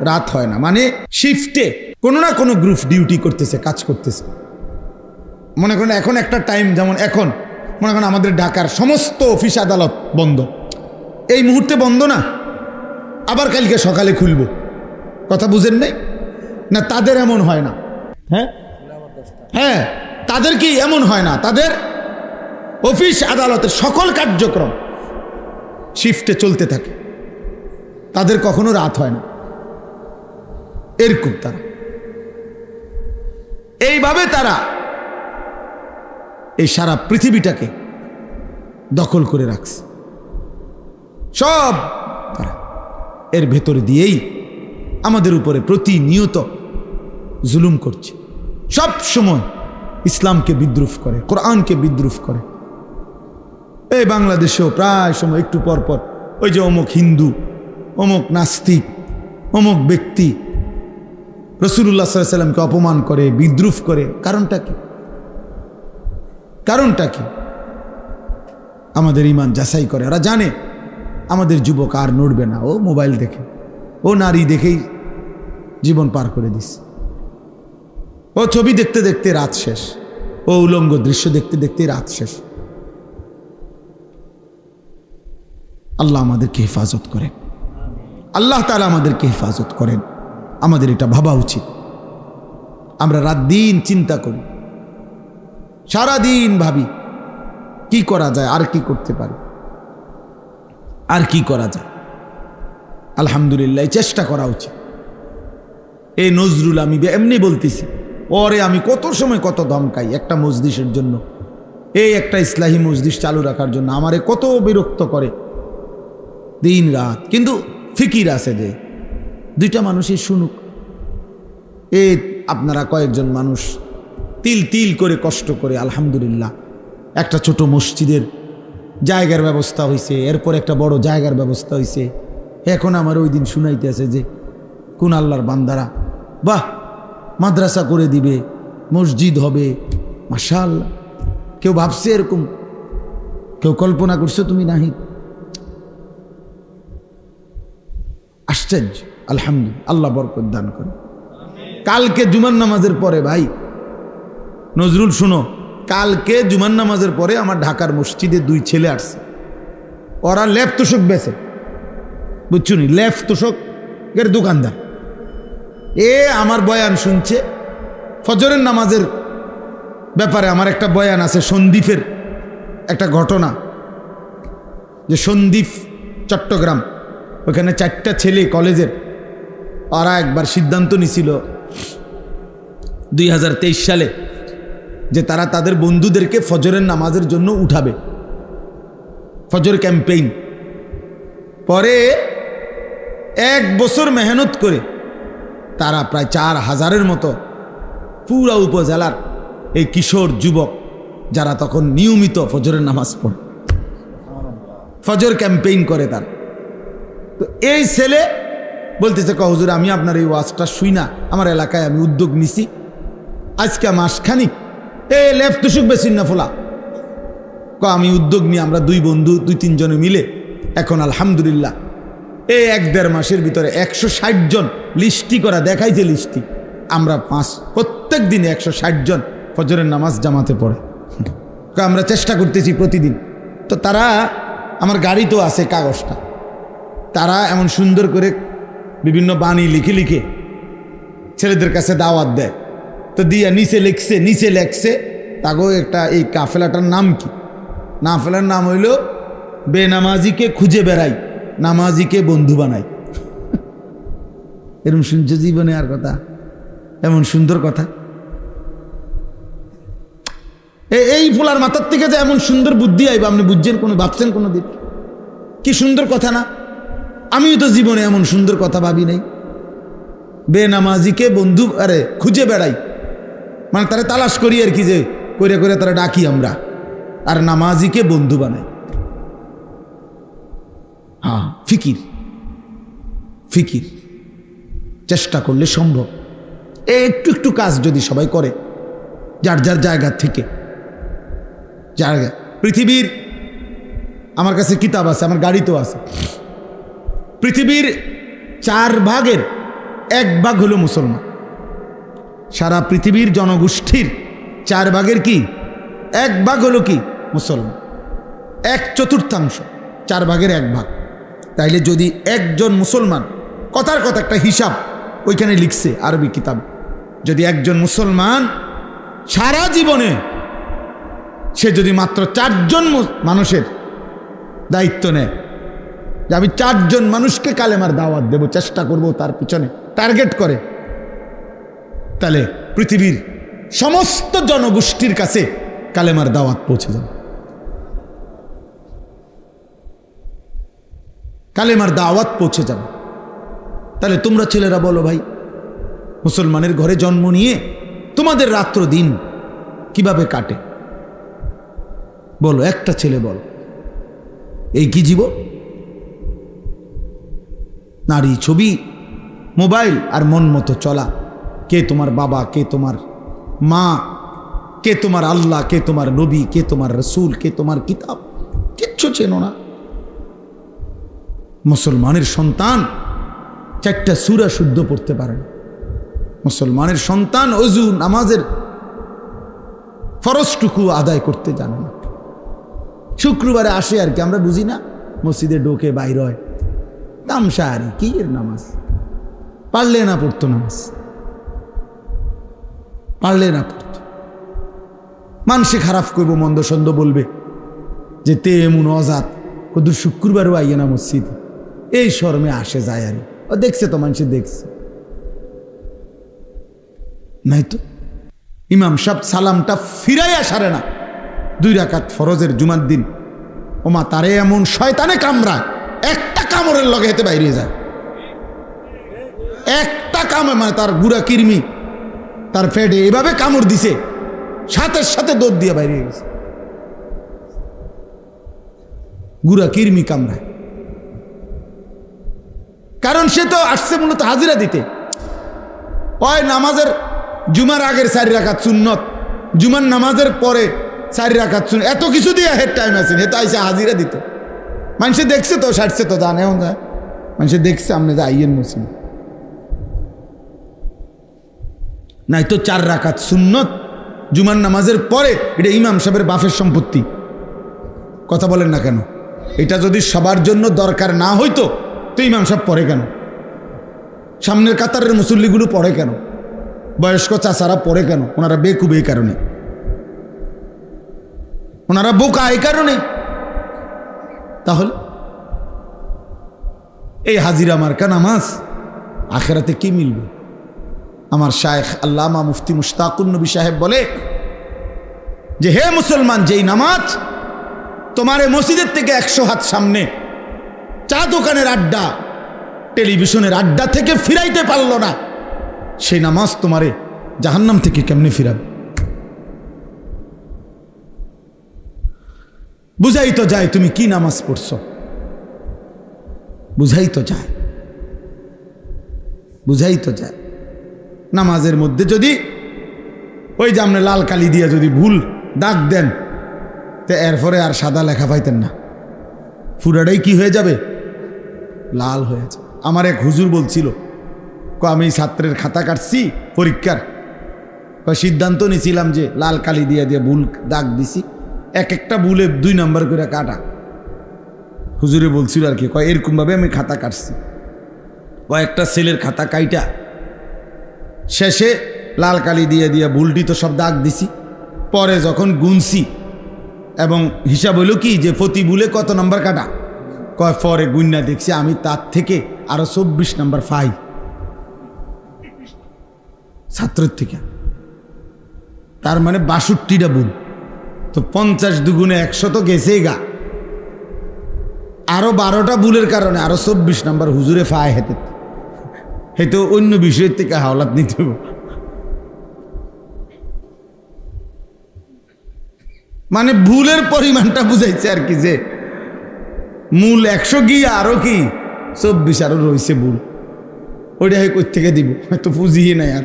রাত হয় না। মানে শিফটে কোনো না কোনো গ্রুপ ডিউটি করতেছে, কাজ করতেছে। মনে করেন এখন একটা টাইম, যেমন এখন মনে করেন আমাদের ঢাকার সমস্ত অফিস আদালত বন্ধ, এই মুহূর্তে বন্ধ না, আবার কালকে সকালে খুলবো। কথা বুঝেন নাই না? তাদের এমন হয় না। হ্যাঁ, তাদের কি এমন হয় না? তাদের অফিস আদালতের সকল কার্যক্রম শিফটে চলতে থাকে, তাদের কখনো রাত হয় না। এরকম তারা, এইভাবে তারা এই সারা পৃথিবীটাকে দখল করে রাখছে। সব তারা এর ভেতর দিয়েই আমাদের উপরে প্রতিনিয়ত জুলুম করছে। সব সময় ইসলামকে বিদ্রুপ করে, কোরআনকে বিদ্রুপ করে। এই বাংলাদেশেও প্রায় সময় একটু পর পর ওই যে অমুক হিন্দু, অমুক নাস্তিক, অমুক ব্যক্তি রাসূলুল্লাহ সাল্লাল্লাহু আলাইহি সাল্লামকে অপমান করে, বিদ্রুপ করে। কারণটা কি? কারণটা কি? আমাদের ঈমান যাচাই করে। ওরা জানে আমাদের যুবক আর নড়বে না, ও মোবাইল দেখে, ও নারী দেখেই জীবন পার করে দিস, ও ছবি দেখতে দেখতে রাত শেষ, ও উলঙ্গ দৃশ্য দেখতে দেখতে রাত শেষ। আল্লাহ আমাদেরকে হেফাজত করেন, আল্লাহ তাআলা আমাদেরকে হেফাজত করেন। আমাদের এটা ভাবা উচিত। আমরা রাত দিন চিন্তা করি, সারাদিন ভাবি কি করা যায়, আর কি করতে পারি, আর কি করা যায়। আলহামদুলিল্লাহ, চেষ্টা করা উচিত। এই নজরুল আমি এমনি বলতেছি, ওরে আমি কত সময় কত ধমকাই একটা মজলিসের জন্য, এই একটা ইসলাহী মজলিস চালু রাখার জন্য আমারে কত বিরক্ত করে দিন রাত। কিন্তু ফিকির আছে যে 2টা মানুষই শুনুক। এই আপনারা কয়েকজন মানুষ তিল তিল করে কষ্ট করে আলহামদুলিল্লাহ একটা ছোট মসজিদের জায়গার ব্যবস্থা হয়েছে, এরপর একটা বড় জায়গার ব্যবস্থা হয়েছে। এখন আমার ওই দিন শুনাইতে আছে যে কোন আল্লাহর বান্দারা বাহ মাদ্রাসা করে দিবে, মসজিদ হবে, মাশাআল্লাহ। কেউ ভাবছে এরকম? কেউ কল্পনা করছো তুমি? নাহি। আশ্চর্য, আলহামদুলিল্লাহ, আল্লাহ বরকত দান করে। কালকে জুমার নামাজের পরে, ভাই নজরুল শুনো, কালকে জুমার নামাজের পরে আমার ঢাকার মসজিদে 2 ছেলে আসছে। ওরা ল্যাপ তোষক বেছে, বুঝছো নি, লেফ তোষকের দোকানদার। এ আমার বয়ান শুনছে ফজরের নামাজের ব্যাপারে। আমার একটা বয়ান আছে সন্দ্বীপের একটা ঘটনা, যে সন্দ্বীপ চট্টগ্রাম, ওখানে 4টা ছেলে কলেজের, ওরা একবার সিদ্ধান্ত নিছিল 2023 সালে যে তারা তাদের বন্ধুদেরকে ফজরের নামাজের জন্য উঠাবে, ফজর ক্যাম্পেইন। পরে 1 বছর মেহনত করে তারা প্রায় 4000-এর মতো পুরা উপজেলার এই কিশোর যুবক যারা তখন নিয়মিত ফজরের নামাজ পড়ে, ফজর ক্যাম্পেইন করে তার। তো এই ছেলে বলতেছে, হুজুর আমি আপনার এই ওয়াজটা শুই না, আমার এলাকায় আমি উদ্যোগ নিছি, আজকে মাসখানিক লেফট তুষুক বেশিন না ফোলা, আমি উদ্যোগ নিয়ে আমরা 2 বন্ধু 2-3 জনে মিলে এখন আলহামদুলিল্লাহ এই 1-1.5 মাসের ভিতরে 160 জন লিস্টি করা দেখাইছে, লিস্টি আমরা প্রত্যেক দিনে 160 জন ফজরের নামাজ জামাতে পড়ে। আমরা চেষ্টা করতেছি প্রতিদিন। তো তারা, আমার গাড়ি তো আছে কাগজটা, তারা এমন সুন্দর করে বিভিন্ন বাণী লিখে লিখে ছেলেদের কাছে দাওয়াত দেয়। তো দিয়া নিচে লেখছে তাগো একটা এই কাফেলাটার নাম কি? কাফেলার নাম হইল বেনামাজিকে খুঁজে বেড়াই, নামাজিকে বন্ধু বানাই। এরকম শুনছে জীবনে আর কথা, এমন সুন্দর কথা? এই ফুলার মাথার থেকে যে এমন সুন্দর বুদ্ধি আইব আপনি বুঝছেন কোনো, ভাবছেন কোনো দিন? কি সুন্দর কথা না? আমিও তো জীবনে এমন সুন্দর কথা ভাবি নাই। বেনামাজিকে বন্ধু খুঁজে বেড়াই, মানে তারা তালাশ করি আর কি, যে করে করে তারা ডাকি আমরা, আর নামাজিকে বন্ধু বানাই। হ্যাঁ, ফিকির চেষ্টা করলে সম্ভব। একটু একটু কাজ যদি সবাই করে যার যার জায়গা থেকে, পৃথিবীর, আমার কাছে কিতাব আছে, আমার গাড়িতেও আছে, পৃথিবীর 4 ভাগের 1 ভাগ হলো মুসলমান। সারা পৃথিবীর জনগোষ্ঠীর 4 ভাগের কি 1 ভাগ হলো কি মুসলমান, 1/4, 4 ভাগের 1 ভাগ। তাইলে যদি একজন মুসলমান, কথার কথা একটা হিসাব ওইখানে লিখছে আরবি কিতাব, যদি একজন মুসলমান সারা জীবনে সে যদি মাত্র 4 জন মানুষের দায়িত্ব নেয়, যে আমি 4 জন মানুষকে কালেমার দাওয়াত দেব, চেষ্টা করব, তার পিছনে টার্গেট করে, তাহলে পৃথিবীর সমস্ত জনগোষ্ঠীর কাছে কালেমার দাওয়াত পৌঁছে যাবে। কালেমার দাওয়াত পৌঁছে যাবে। তাহলে তোমরা ছেলেরা বলো ভাই, মুসলমানের ঘরে জন্ম নিয়ে তোমাদের রাত্র দিন কিভাবে কাটে? বলো, একটা ছেলে বল, এই কি জীবন? নারী, ছবি, মোবাইল আর মন মতো চলা। কে তোমার বাবা, কে তোমার মা, কে তোমার আল্লাহ, কে তোমার নবী, কে তোমার রসুল, কে তোমার কিতাব, কিচ্ছু চেনো না। মুসলমানের সন্তান 4টা সূরা শুদ্ধ পড়তে পারে না। মুসলমানের সন্তান ওযু নামাজের ফরজটুকু আদায় করতে জানে না। শুক্রবারে আসে আর কি, আমরা বুঝি না, মসজিদে ঢোকে বাইর হয়, তামসা আর কি এর নামাজ, পারলে না পড়তো নামাজ, পারলে না পড়তো। মানুষে খারাপ করবো, মন্দ সন্দ বলবে যে তে এমন অজাত, কত শুক্রবারও আইয়ে না মসজিদ, এই শরমে আসে যায় আর ও দেখছে তো, মানুষে দেখছে নাই তো। ইমাম সাহেব সালামটা ফিরাইয়া সারে না, 2 রাকাত ফরজের জুমার দিন, ওমা তারে এমন শয়তানে কামড়ায়, একটা কামড়ের লগে হেতে বাইরে যায়, একটা কামড়, মানে তার গুড়া কিরমি তার পেটে এভাবে কামড় দিছে, সাথে সাথে দৌড় দিয়ে বাইরে গেছে। গুড়া কিরমি কামড়ায়, কারণ সে তো আসছে মূলত হাজিরা দিতে। ওই নামাজের জুমার আগের 4 রাকাত সুন্নত, জুমার নামাজের পরে 4 রাকাত সুন্নত, এত কিছু দিয়ে হেড টাইম আছে, এ তো আইসে হাজিরা দিত। মানুষে দেখছে তো, সারছে তো, জানে যায়, মানুষে দেখছে আপনি যে আইয়ের মুসলিম নাই তো 4 রাকাত সুন্নত জুমার নামাজের পরে, এটা ইমাম সাহেবের বাপের সম্পত্তি। কথা বলেন না কেন? এটা যদি সবার জন্য দরকার না হইতো তো ইমাম সাহেব পড়ে কেন? সামনের কাতারের মুসল্লিগুলো পড়ে কেন? বয়স্ক চাচারা পড়ে কেন? ওনারা বেকুব এই কারণে, ওনারা বোকা এই কারণে। তাহলে এই হাজিরা মার্কা নামাজ আখেরাতে কি মিলবে? আমার শায়েখ আল্লামা মুফতি মুশতাকুন নবী সাহেব বলে যে, হে মুসলমান, যেই নামাজ তোমার মসজিদের থেকে 100 হাত সামনে চা দোকানের আড্ডা, টেলিভিশনের আড্ডা থেকে ফিরাইতে পারলো না, সেই নামাজ তোমারে জাহান্নাম থেকে কেমনে ফিরাবে? বুঝাই তো যায় তুমি কি নামাজ পড়ছো, বুঝাই তো যায়, বুঝাই তো যায়। নামাজের মধ্যে যদি ওই যে আপনি লাল কালি দিয়ে যদি ভুল দাগ দেন, তো এরপরে আর সাদা লেখা পাইতেন না, পুরাটাই কি হয়ে যাবে? লাল হয়ে যাবে। আমার এক হুজুর বলছিল, আমি ছাত্রের খাতা কাটছি পরীক্ষার, সিদ্ধান্ত নিয়েছিলাম যে লাল কালি দিয়ে দিয়ে ভুল দাগ দিছি, এক একটা ভুলে 2 নম্বর করে কাটা। হুজুরে বলছিল আর কি, এরকমভাবে আমি খাতা কাটছি। কয়েকটা ছেলের খাতা কাইটা শেষে লাল কালি দিয়ে দিয়ে ভুলটি তো সব দাগ দিছি। পরে যখন গুনছি এবং হিসাব হইল কি যে প্রতি ভুলে কত নম্বর কাটা, পরে গুন্না দেখছি আমি তার থেকে আরো 24 নম্বর পাই ছাত্রের থেকে। তার মানে 62টা ভুল, তো 50 দুগুণে 100 তো গেছেই গা। আরো 12টা ভুলের কারণে আরো 24 নম্বর হুজুরে ফায় হেতে, হেতে অন্য বিষয়ের থেকে হাওলাত নিতে হবে। মানে ভুলের পরিমাণটা বুঝাইছে আর কি, যে মূল 100 গিয়ে আরো কি 24 আরো রয়েছে ভুল, ওইটা কই থেকে দিব, হয়তো পুঁজিয়ে নাই আর।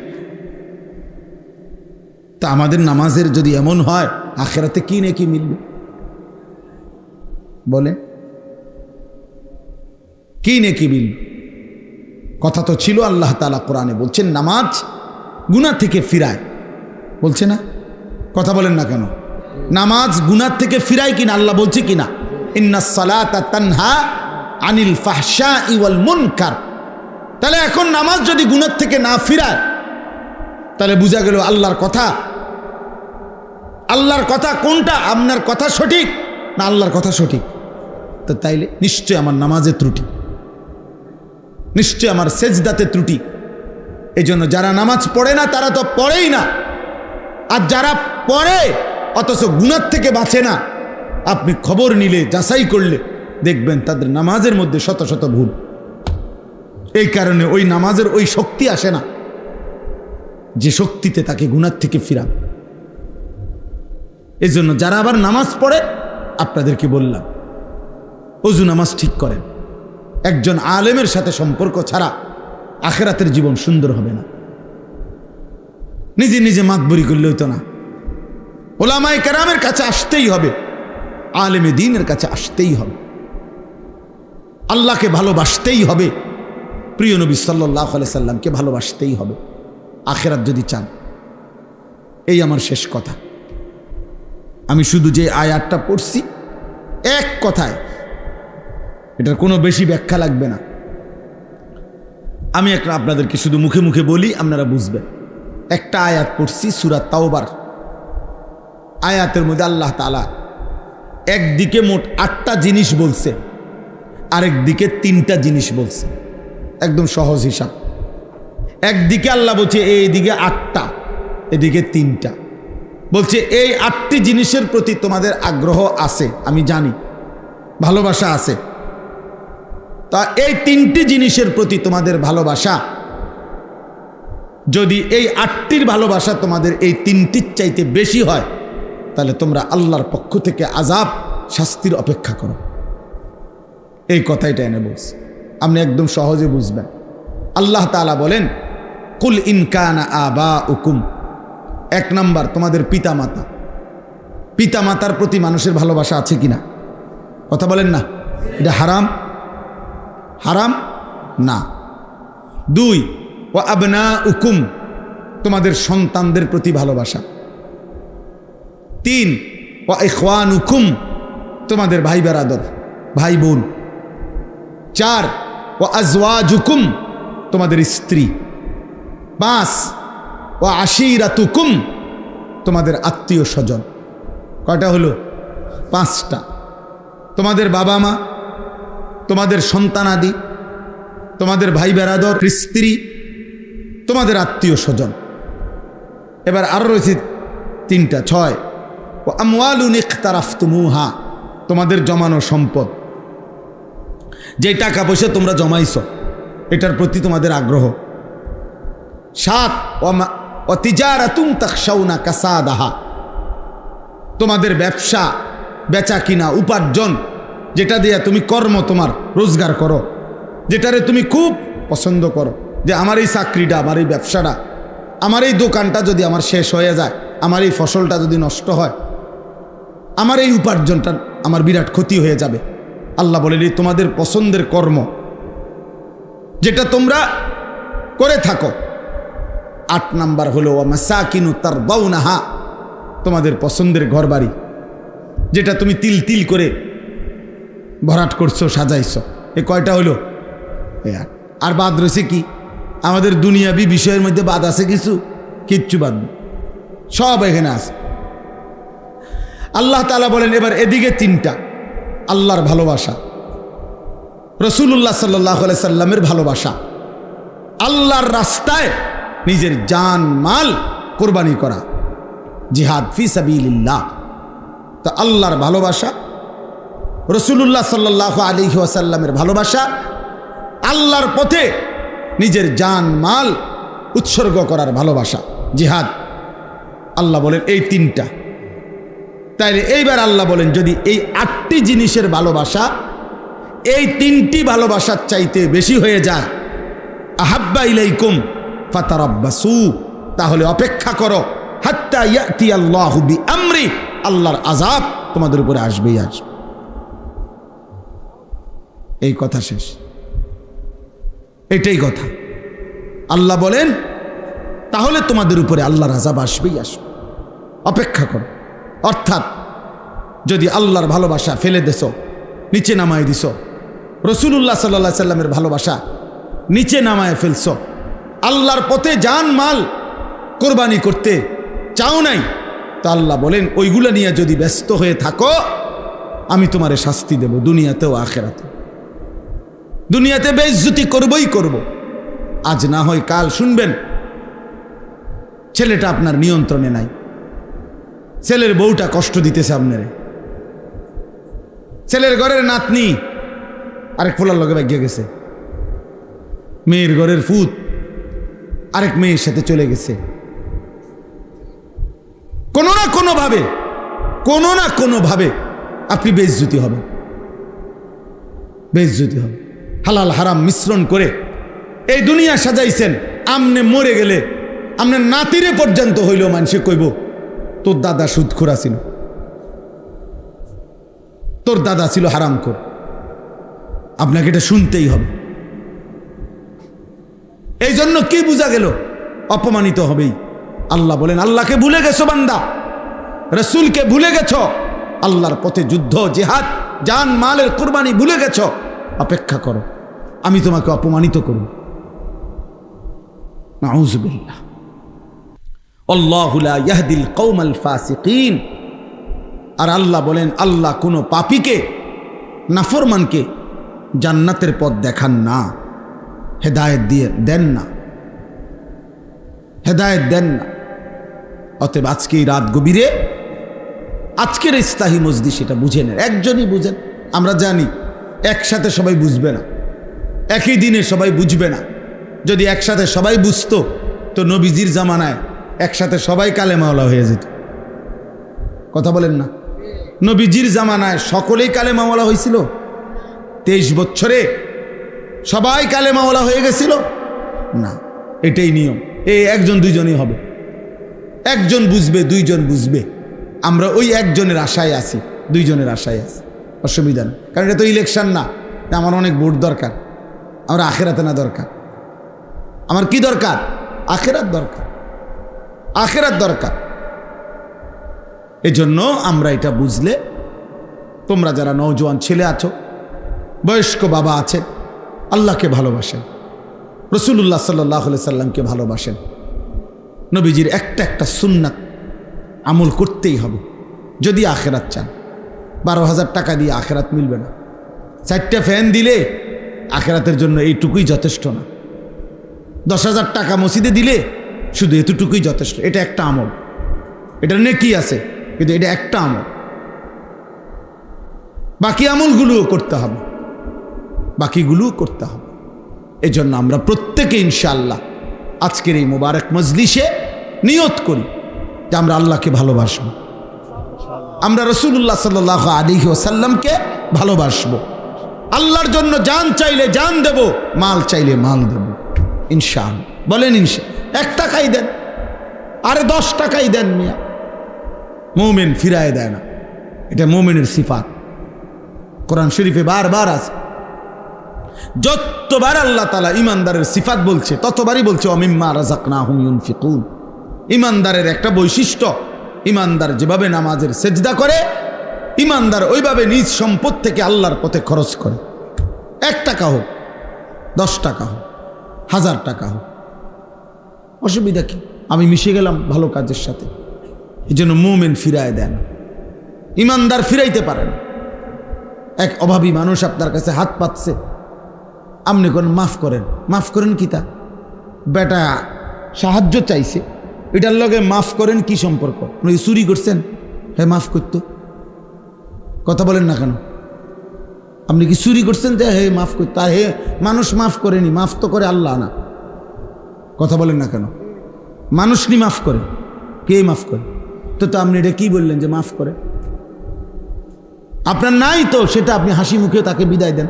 তা আমাদের নামাজের যদি এমন হয়, আখেরাতে কি নাকি মিলবে বলে? কি নাকি মিলবে? কথা তো ছিল, আল্লাহ তাআলা কোরআনে বলছেন নামাজ গুনাহ থেকে ফিরায়, বলছে না? কথা বলেন না কেন? নামাজ গুনাহ থেকে ফিরায় কিনা আল্লাহ বলছে কিনা? ইন্নাস সালাতা তানহা আনিল ফাহশাই ওয়াল মুনকার। তাহলে এখন নামাজ যদি গুনাহ থেকে না ফিরায়, তাহলে বোঝা গেল আল্লাহর কথা, আল্লাহর কথা কোনটা? আপনার কথা সঠিক না আল্লাহর কথা সঠিক? তো তাইলে নিশ্চয় আমার নামাজে ত্রুটি, নিশ্চয় আমার সেজদাতে ত্রুটি। এই জন্য যারা নামাজ পড়ে না তারা তো পড়েই না, আর যারা পড়ে অথচ গুনাহ থেকে বাঁচে না, আপনি খবর নিলে যাচাই করলে দেখবেন তাদের নামাজের মধ্যে শত শত ভুল। এই কারণে ওই নামাজের ওই শক্তি আসে না যে শক্তিতে তাকে গুনাহ থেকে ফিরাবে। এই জন্য যারা আবার নামাজ পড়ে, আপনাদেরকে বললাম ওযু নামাজ ঠিক করেন। একজন আলেমের সাথে সম্পর্ক ছাড়া আখেরাতের জীবন সুন্দর হবে না। নিজে নিজে মাতবরি করলে হইতো না, ওলামায়ে কেরামের কাছে আসতেই হবে, আলেমে দ্বীনের কাছে আসতেই হবে, আল্লাহকে ভালোবাসতেই হবে, প্রিয় নবী সাল্লাল্লাহু আলাইহি সাল্লামকে ভালোবাসতেই হবে আখেরাত যদি চান। এই আমার শেষ কথা। আমি শুধু যে আয়াতটা পড়ছি এক কথায়, এটার কোনো বেশি ব্যাখ্যা লাগবে না। আমি একটা আপনাদেরকে শুধু মুখে মুখে বলি, আপনারা বুঝবেন। একটা আয়াত পড়ছি সূরা তাওবার, আয়াতের মধ্যে আল্লাহ তাআলা একদিকে মোট 8টা জিনিস বলছে, আরেক দিকে 3টা জিনিস বলছে। একদম সহজ হিসাব। একদিকে আল্লাহ বলছে এইদিকে 8টা, এদিকে 3টা। বলছে এই 8টি জিনিসের প্রতি তোমাদের আগ্রহ আছে, আমি জানি, ভালোবাসা আছে। তা এই 3টি জিনিসের প্রতি তোমাদের ভালোবাসা, যদি এই 8টির ভালোবাসা তোমাদের এই 3টির চাইতে বেশি হয়, তাহলে তোমরা আল্লাহর পক্ষ থেকে আযাব, শাস্তির অপেক্ষা করো। এই কথাইটা এনে বলছি, আপনি একদম সহজে বুঝবেন। আল্লাহ তাআলা বলেন, কুল ইন কানা আবাউকুম, 1 নাম্বার তোমাদের পিতামাতা। পিতামাতার প্রতি মানুষের ভালোবাসা আছে কিনা? কথা বলেন না। এটা হারাম? হারাম না। 2, ওয়া আবনাউকুম, তোমাদের সন্তানদের প্রতি ভালোবাসা। 3, ওয়া ইখওয়ানুকুম, তোমাদের ভাই বেরাদর, ভাই বোন। 4, ওয়া আজওয়াজুকুম, তোমাদের স্ত্রী। 5 ওয়া আশিরাতুকুম, তোমাদের আত্মীয় স্বজন। কয়টা হলো? 5টা। তোমাদের বাবা মা, তোমাদের সন্তানাদি, তোমাদের ভাই বেরাদর, স্ত্রী, তোমাদের আত্মীয় স্বজন। এবার আরো রয়েছে 3টা, 6 ও আমওয়ালুন ইখতারাফতুমুহা, তোমাদের জমানো সম্পদ, যে টাকা পয়সা তোমরা জমাইছো এটার প্রতি তোমাদের আগ্রহ। 7 ও তিজারাতুন তাখশাউনা কাসাদাহা, তোমাদের ব্যবসা, বেচা কিনা, উপার্জন, যেটা দিয়ে তুমি কর্ম তোমার রোজগার করো, যেটারে তুমি খুব পছন্দ করো, যে আমার এই চাকরিটা, আমার এই ব্যবসাটা, আমার এই দোকানটা যদি আমার শেষ হয়ে যায়, আমার এই ফসলটা যদি নষ্ট হয়, আমার এই উপার্জনটা আমার বিরাট ক্ষতি হয়ে যাবে। আল্লাহ বলেন এই তোমাদের পছন্দের কর্ম যেটা তোমরা করে থাকো। 8 নাম্বার হলো ওয়া মাসাকিনু তারদাউনাহা, তোমাদের পছন্দের ঘরবাড়ি, যেটা তুমি তিল তিল করে ভরাট করছো, সাজাইছো। এ কয়টা হলো? আর বাদ রয়েছে কি? আমাদের দুনিয়াবি বিষয়ের মধ্যে বাদ আছে কিছু? কিচ্ছু বাদ নেই, সব এখানে আছে। আল্লাহ তাআলা বলেন এবার এদিকে 3টা, আল্লাহর ভালোবাসা, রাসূলুল্লাহ সাল্লাল্লাহু আলাইহি সাল্লামের ভালোবাসা, আল্লাহর রাস্তায় নিজের জান মাল কোরবানি করা, জিহাদ ফি সাবিলিল্লাহ। তো আল্লাহর ভালোবাসা, রাসূলুল্লাহ সাল্লাল্লাহু আলাইহি ওয়াসাল্লামের ভালোবাসা, আল্লাহর পথে নিজের জান মাল উৎসর্গ করার ভালোবাসা, জিহাদ। আল্লাহ বলেন এই 3টা। তাইলে এইবার আল্লাহ বলেন যদি এই 8টি জিনিসের ভালোবাসা এই 3টি ভালোবাসার চাইতে বেশি হয়ে যায়, আহাব্বা ইলাইকুম ফাতারাব্বাসু, তাহলে অপেক্ষা করো, হাত্তা ইয়াতি আল্লাহু বিআমরি, আল্লাহর আযাব তোমাদের উপরে আসবেই আসবে। এই কথা শেষ, এটাই কথা। আল্লাহ বলেন তাহলে তোমাদের উপরে আল্লাহর আযাব আসবেই আসবে, অপেক্ষা করো। অর্থাৎ যদি আল্লাহর ভালোবাসা ফেলে দেছো, নিচে নামায় দিছ, রাসূলুল্লাহ সাল্লাল্লাহু আলাইহি সাল্লামের ভালোবাসা নিচে নামায় ফেলছো, আল্লাহর পথে জান মাল কোরবানি করতে চাও নাই, তা আল্লাহ বলেন ওইগুলা নিয়ে যদি ব্যস্ত হয়ে থাকো, আমি তোমারে শাস্তি দেব দুনিয়াতেও আখিরাতে। দুনিয়াতে বেইজ্জতি করবই করব, আজ না হয় কাল শুনবেন ছেলেটা আপনার নিয়ন্ত্রণে নাই, ছেলের বউটা কষ্ট দিতেছে আপনারে, ছেলের ঘরের নাতনি আরেক ফোলার লগে ভাগিয়ে গেছে, মেয়ের ঘরের ফুত আরেক মেয়ের সাথে চলে গেছে। কোনো না কোনো ভাবে আপনি বেইজ্জতি হবে, বেইজ্জতি হবে। হালাল হারাম মিশ্রণ করে এই দুনিয়া সাজাইছেন, আমনে মরে গেলে আপনার নাতিরে পর্যন্ত হইল মানুষে কইব তোর দাদা সুদখোর ছিল, তোর দাদা ছিল হারামখোর। আপনাকে এটা শুনতেই হবে। এই জন্য কি বোঝা গেল? অপমানিত হবেই। আল্লাহ বলেন আল্লাহকে ভুলে গেছো বান্দা, রসুলকে ভুলে গেছো, আল্লাহর পথে যুদ্ধ জিহাদ জান মালের কুরবানি ভুলে গেছো, অপেক্ষা করো আমি তোমাকে অপমানিত করব। নাউযুবিল্লাহ। আল্লাহু লা ইয়াহদিল কওমাল ফাসিকিন। আর আল্লাহ বলেন আল্লাহ কোনো পাপীকে, নাফরমানকে জান্নাতের পথ দেখান না, হেদায়েত দিয়ে দেন না, হেদায়েত দেন না। অতএব আজকে এই রাত গভীরে আজকের ইস্তাহি মজলিস সেটা বুঝেন, একজনই বুঝেন। আমরা জানি একসাথে সবাই বুঝবে না, একই দিনে সবাই বুঝবে না। যদি একসাথে সবাই বুঝতো তো নবীজির জামানায় একসাথে সবাই কালেমাওয়ালা হয়ে যেত। কথা বলেন না? নবীজির জামানায় সকলেই কালেমাওয়ালা হয়েছিল? 23 বছরে সবাই কালেমাওয়ালা হয়ে গেছিল না। এটাই নিয়ম। এই একজন দুইজনই হবে, একজন বুঝবে দুইজন বুঝবে। আমরা ওই একজনের আশায় আছি, দুইজনের আশায় আছি, অসুবিধা নেই। কারণ এটা তো ইলেকশন না, আমার অনেক ভোট দরকার, আমার আখেরাতে না দরকার। আমার কি দরকার? আখেরাত দরকার, আখেরাত দরকার। এজন্য আমরা এটা বুঝলে, তোমরা যারা নওজোয়ান ছেলে আছো, বয়স্ক বাবা আছেন, আল্লাহকে ভালোবাসেন, রাসূলুল্লাহ সাল্লাল্লাহু আলাইহি সাল্লামকে ভালোবাসেন। নবীজির একটা একটা সুন্নাত আমল করতেই হবে যদি আখেরাত চান। 12,000 টাকা দিয়ে আখেরাত মিলবে না। 4টা ফ্যান দিলে আখেরাতের জন্য এইটুকুই যথেষ্ট না। 10,000 টাকা মসজিদে দিলে শুধু এতটুকুই যথেষ্ট। এটা একটা আমল, এটা নেকি আছে, কিন্তু এটা একটা আমল। বাকি আমলগুলোও করতে হবে, বাকিগুলোও করতে হবে। এই জন্য আমরা প্রত্যেকে ইনশাআল্লাহ আজকের এই মোবারক মজলিসে নিয়ত করি যে আমরা আল্লাহকে ভালোবাসবো, আমরা রাসূলুল্লাহ সাল্লাল্লাহু আলাইহি ওয়াসাল্লামকে ভালোবাসবো, আল্লাহর জন্য জান চাইলে জান দেব, মাল চাইলে মাল দেব ইনশাআল্লাহ। বলেন ইনশাআল্লাহ। 1 টাকাই দেন, আরে 10 টাকাই দেন মিয়া, মুমিন ফিরায় দেয় না। এটা মুমিনের সিফাত, কোরআন শরীফে বারবার আছে। যতবার আল্লাহ তাআলা ইমানদারের সিফাত বলছে ততবারই বলছে ওয়ামিম্মা রাযাকনাহুম ইউনফিকুন। ইমানদারের একটা বৈশিষ্ট্য, ইমানদার যেভাবে নামাজের সেজদা করে, ইমানদার ওইভাবে নিজ সম্পদ থেকে আল্লাহর পথে খরচ করে। 1 টাকা হোক, 10 টাকা হোক, 1000 টাকা হোক, অসুবিধা কি? আমি মিশে গেলাম ভালো কাজের সাথে। এই জন্য মুমিন ফিরায় দেন, ইমানদার ফিরাইতে পারে না। এক অভাবী মানুষ আপনার কাছে হাত পাতছে, আপনি কোন মাফ করেন। মাফ করেন কি? তা বেটা সাহায্য চাইছে, এটার লগে মাফ করেন কি সম্পর্ক? আপনি চুরি করছেন, হ্যাঁ মাফ করতো। কথা বলেন না কেন? আপনি কি চুরি করছেন যে হে মাফ করতো? আর হে মানুষ মাফ করেনি, মাফ তো করে আল্লাহ না। কথা বলেন না কেন? মানুষ নি মাফ করে, কে মাফ করে? তো আপনি এটা কি বললেন যে মাফ করে? আপনার নাই তো সেটা আপনি হাসি মুখে তাকে বিদায় দেন।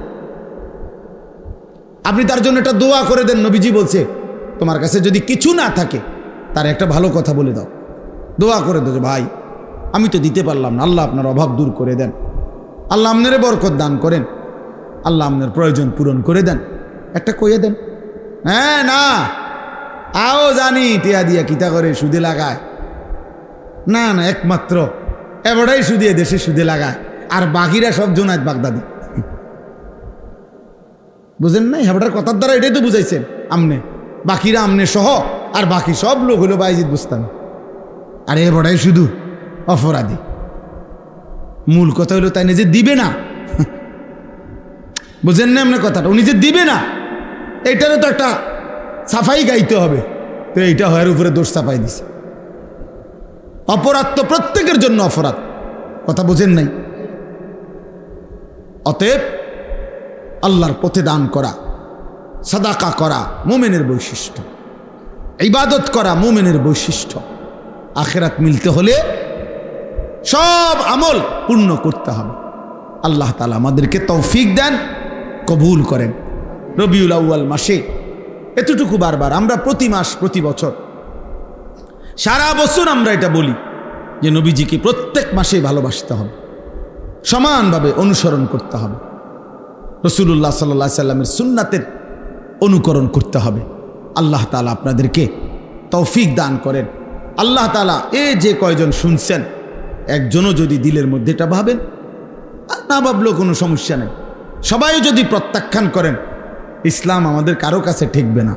আপনি তার জন্য একটা দোয়া করে দেন। নবীজি বলছে তোমার কাছে যদি কিছু না থাকে তার একটা ভালো কথা বলে দাও, দোয়া করে দাও যে ভাই আমি তো দিতে পারলাম না, আল্লাহ আপনার অভাব দূর করে দেন, আল্লাহ আপনার বরকত দান করেন, আল্লাহ আপনার প্রয়োজন পূরণ করে দেন, একটা কইয়ে দেন। হ্যাঁ না আও জানি টিয়া দিয়া কিতা করে সুদে লাগায়, না না একমাত্র এবারটাই সুদে দেশে সুদে লাগায়, আর বাকিরা সব জোনায়েত বাগদাদি। বুঝেন নাই? হেবাটার কথার দ্বারা এটাই তো বুঝাইছেন আমনে, বাকিরা আমনে সহ, আর বাকি সব লোক হলো বাইজিদ বুস্তামি, আর এবারটাই শুধু অপরাধী। মূল কথা হলো তাই নিজে দিবে না। বুঝেন না আপনার কথাটা? উনি যে দিবে না এইটারও তো একটা সাফাই গাইতে হবে, তো এইটা হওয়ার উপরে দোষ সাফাই দিছে। অপরাধ তো প্রত্যেকের জন্য অপরাধ, কথা বুঝেন নাই? অতএব আল্লাহর পথে দান করা, সাদাকা করা মুমিনের বৈশিষ্ট্য, ইবাদত করা মুমিনের বৈশিষ্ট্য। আখিরাত মিলতে হলে সব আমল পূর্ণ করতে হবে। আল্লাহ তাআলা আমাদেরকে তৌফিক দেন, কবুল করেন। রবিউল আউয়াল মাসে এতটুকু বারবার আমরা প্রতি মাস প্রতি বছর সারা বছর আমরা এটা বলি যে নবীজিকে প্রত্যেক মাসে ভালোবাসতে হবে, সমানভাবে অনুসরণ করতে হবে, রাসূলুল্লাহ সাল্লাল্লাহু আলাইহি সাল্লামের সুন্নাতের অনুকরণ করতে হবে। আল্লাহ তাআলা আপনাদেরকে তৌফিক দান করেন। আল্লাহ তাআলা এই যে কয়জন শুনছেন একজনও যদি দিলের মধ্যে এটা ভাবেন, আর না ভাবলেও কোনো সমস্যা নেই, সবাই যদি প্রত্যাখ্যান করেন ইসলাম আমাদের কারো কাছে ঠেকবে না।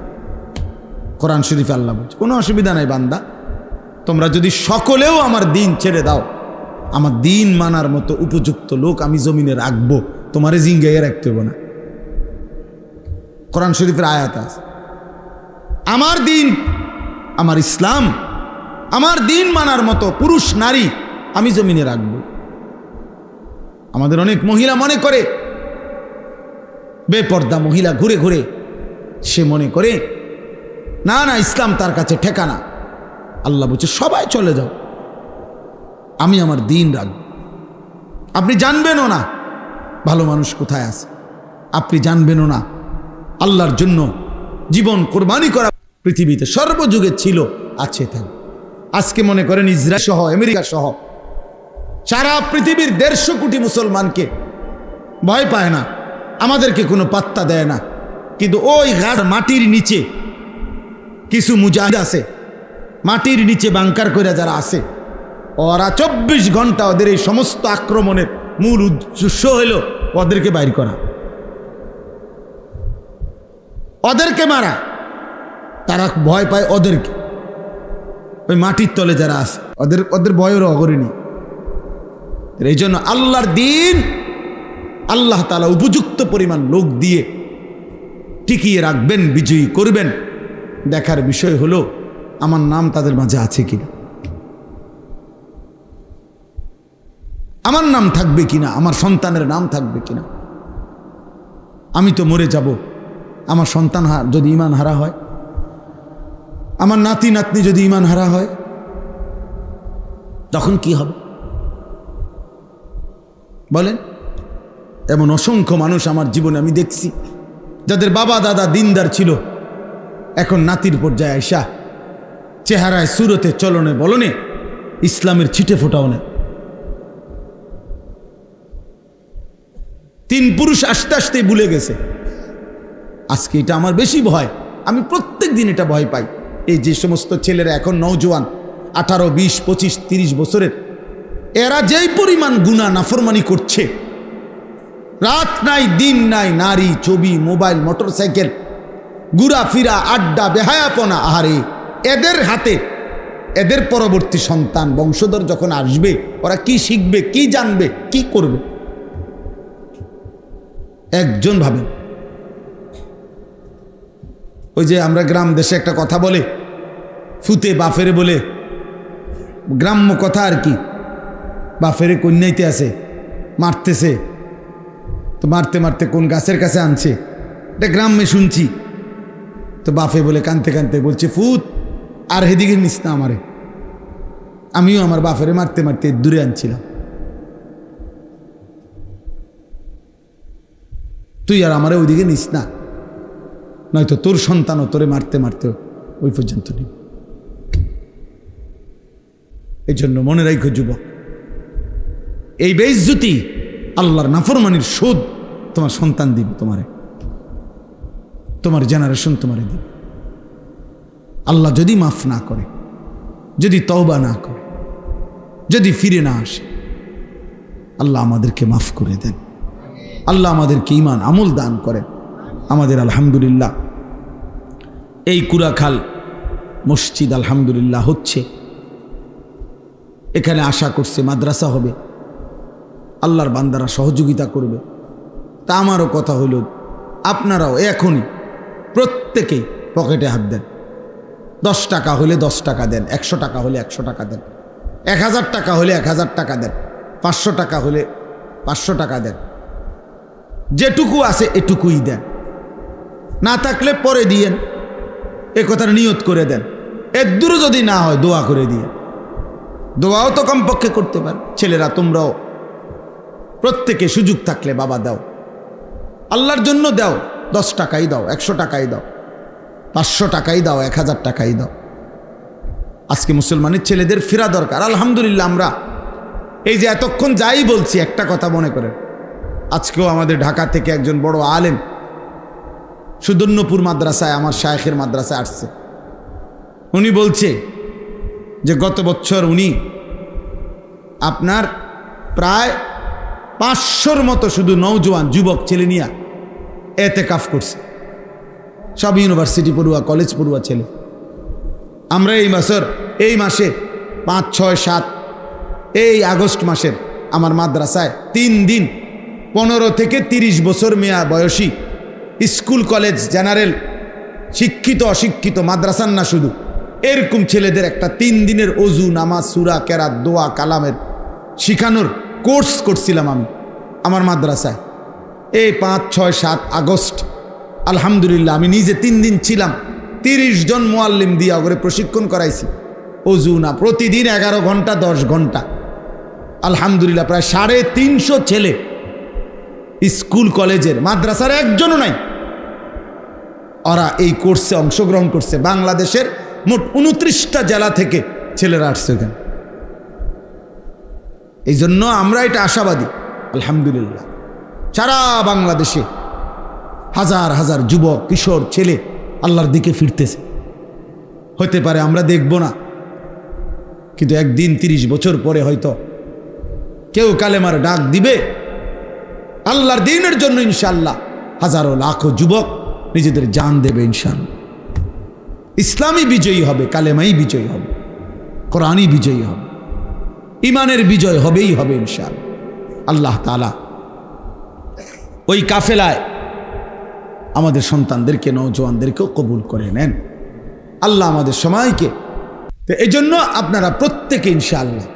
কোরআন শরীফে আল্লাহ বলছে কোনো অসুবিধা নাই বান্দা, তোমরা যদি সকলেও আমার দিন ছেড়ে দাও, আমার দিন মানার মতো উপযুক্ত লোক আমি জমিনে রাখবো, তোমারে জিঙ্গাইয়ে রাখতে হবে না। কোরআন শরীফের আয়াত আছে, আমার দিন, আমার ইসলাম, আমার দিন মানার মতো পুরুষ নারী আমি জমিনে রাখবো। আমাদের অনেক মহিলা মনে করে, বেপর্দা মহিলা ঘুরে ঘুরে সে মনে করে না না ইসলাম তার কাছে ঠেকানা। আল্লাহ বলছে সবাই চলে যাও, আমি আমার দিন রাখব। আপনি জানবেনও না ভালো মানুষ কোথায় আছে, আপনি জানবেনও না আল্লাহর জন্য জীবন কোরবানি করা পৃথিবীতে সর্বযুগে ছিল, আছে থাকবে। আজকে মনে করেন ইসরায়েল সহ আমেরিকা সহ সারা পৃথিবীর 150 কোটি মুসলমানকে ভয় পায় না, আমাদেরকে কোনো পাত্তা দেয় না, কিন্তু ওই ঘাট মাটির নিচে কিছু মুজাহিদ আছে, মাটির নিচে বাংকার করে যারা আছে, ওরা 24 ঘন্টা ওদের এই সমস্ত আক্রমণের মূল উদ্দেশ্য হলো ওদেরকে বাইর করা। ওদেরকে মারা, তারা ভয় পায় ওদেরকে, ওই মাটির তলে যারা আছে ওদের ভয়েরও অগরিনী। এই জন্য আল্লাহর দিন আল্লাহ তাআলা উপযুক্ত পরিমাণ লোক দিয়ে টিকিয়ে রাখবেন, বিজয়ী করবেন। দেখার বিষয় হলো আমার নাম তাদের মাঝে আছে কিনা, আমার নাম থাকবে কিনা, আমার সন্তানের নাম থাকবে কিনা। আমি তো মরে যাব, আমার সন্তান যদি ঈমান হারা হয়, আমার নাতি নাতনি যদি ঈমান হারা হয়, তখন কি হবে বলেন? এমন অসংখ্য মানুষ আমার জীবনে আমি দেখছি, যাদের বাবা দাদা দিনদার ছিল, এখন নাতির পর্যায়ে আইসা চেহারায় সুরতে চলনে বলনে ইসলামের ছিটে ফোটাও না। 3 পুরুষ আস্তে আস্তে ভুলে গেছে। আজকে এটা আমার বেশি ভয়, আমি প্রত্যেক দিন এটা ভয় পাই। এই যে সমস্ত ছেলেরা এখন নওজোয়ান 18, 20, 25, 30 বছরের, এরা যেই পরিমাণ গুনাহ নাফরমানি করছে, রাত নাই দিন নাই, নারী, ছবি, মোবাইল, মোটরসাইকেল, ঘুরাফিরা, আড্ডা, বেহায়াপনা। আহারে, এদের হাতে এদের পরবর্তী সন্তান বংশধর যখন আসবে, ওরা কি শিখবে, কি জানবে, কি করবে? একজন ভাবেন, ওই যে আমরা গ্রাম দেশে একটা কথা বলে, ফুতে বাফেরে বলে, গ্রাম্য কথা আর কি, বাফেরে কন্যাইতে আছে, মারতেছে, তো মারতে মারতে কোন গাছের কাছে আনছে, এটা গ্রামে শুনছি। তো বাফে বলে কানতে কানতে বলছে, ফুত আর হেদিকে নিস না আমারে, আমিও আমার বাফেরে মারতে মারতে দূরে আনছিলাম, তুই আর আমারে ওইদিকে নিস না, নয়তো তোর সন্তানও তোরে মারতে মারতে ওই পর্যন্ত নিব। এই জন্য মনে রাখো যুবক, এই বেইজ্জতি আল্লাহর নাফরমানির শোধ তোমার সন্তান দিবে, তোমার জেনারেশন তোমারে দিবে। আল্লাহ যদি মাফ না করে, যদি তওবা না করে, যদি ফিরে না আসে, আল্লাহ আমাদেরকে মাফ করে দেন। আল্লাহ আমাদেরকে ঈমান আমল দান করেন। আমাদের আলহামদুলিল্লাহ এই কুরাখাল মসজিদ আলহামদুলিল্লাহ হচ্ছে, এখানে আশা করছে মাদ্রাসা হবে, আল্লাহর বান্দারা সহযোগিতা করবে। তা আমারও কথা হলো, আপনারাও এখনই প্রত্যেকেই পকেটে হাত দেন। 10 টাকা হলে 10 টাকা দেন, 100 টাকা হলে 100 টাকা দেন, 1000 টাকা হলে 1000 টাকা দেন, 500 টাকা হলে 500 টাকা দেন। যেটুকু আছে এটুকুই দেন, না থাকলে পরে দিয়েন, এ কথার নিয়ত করে দেন। এর দূর যদি না হয় দোয়া করে দিয়ে, দোয়াও তো কমপক্ষে করতে পারে। ছেলেরা তোমরাও প্রত্যেকে সুযোগ থাকলে বাবা দাও, আল্লাহর জন্য দাও। 10 টাকাই দাও, 100 টাকাই দাও, 500 টাকাই দাও, 1000 টাকাই দাও। আজকে মুসলমানের ছেলেদের ফেরা দরকার। আলহামদুলিল্লাহ আমরা এই যে এতক্ষণ যাই বলছি, একটা কথা মনে করেন, আজকেও আমাদের ঢাকা থেকে একজন বড় আলেম সুদর্ণপুর মাদ্রাসায়, আমার শায়েখের মাদ্রাসায় আসছে। উনি বলছে যে গত বছর উনি আপনার প্রায় 500-র মতো শুধু নওজোয়ান যুবক ছেলে নিয়ে এতেকাফ করছে, সব ইউনিভার্সিটি পড়ুয়া, কলেজ পড়ুয়া ছেলে। আমরা এই মাসে 5, 6, 7 এই আগস্ট মাসের আমার মাদ্রাসায় 3 দিন 15 থেকে 30 বছর মেয়া বয়সী স্কুল কলেজ জেনারেল শিক্ষিত অশিক্ষিত মাদ্রাসার না শুধু এরকম ছেলেদের একটা 3 দিনের অজু, নামাজ, সূরা, কেরাত, দোয়া, কালামের শিখানোর কোর্স করছিলাম আমি আমার মাদ্রাসায়। এই 5, 6, 7 আগস্ট আলহামদুলিল্লাহ আমি নিজে 3 দিন ছিলাম, 30 জন মুআল্লিম দিয়া করে প্রশিক্ষণ করাইছি। অজু না, প্রতিদিন 11 ঘন্টা 10 ঘন্টা। আলহামদুলিল্লাহ প্রায় 350 ছেলে স্কুল কলেজের, মাদ্রাসার একজনও নাই, ওরা এই কোর্সে অংশগ্রহণ করছে। বাংলাদেশের মোট 29টা জেলা থেকে ছেলেরা আসছে এখানে। এই জন্য আমরা এটা আশাবাদী আলহামদুলিল্লাহ, সারা বাংলাদেশে হাজার হাজার যুবক কিশোর ছেলে আল্লাহর দিকে ফিরতেছে। হতে পারে আমরা দেখব না, কিন্তু একদিন 30 বছর পরে হয়তো কেউ কালেমার ডাক দিবে আল্লাহর দ্বীনের জন্য। ইনশাআল্লাহ হাজারো লাখো যুবক নিজেদের জান দেবে ইনশাআল্লাহ। ইসলামই বিজয়ী হবে, কালেমাই বিজয়ী হবে, কোরআনই বিজয়ী হবে, ইমানের বিজয় হবেই হবে ইনশাআল্লাহ। আল্লাহ তাআলা ওই কাফেলায় আমাদের সন্তানদেরকে, নওজোয়ানদেরকেও কবুল করে নেন আল্লাহ, আমাদের সবাইকে। তো এই জন্য আপনারা প্রত্যেকে ইনশাআল্লাহ,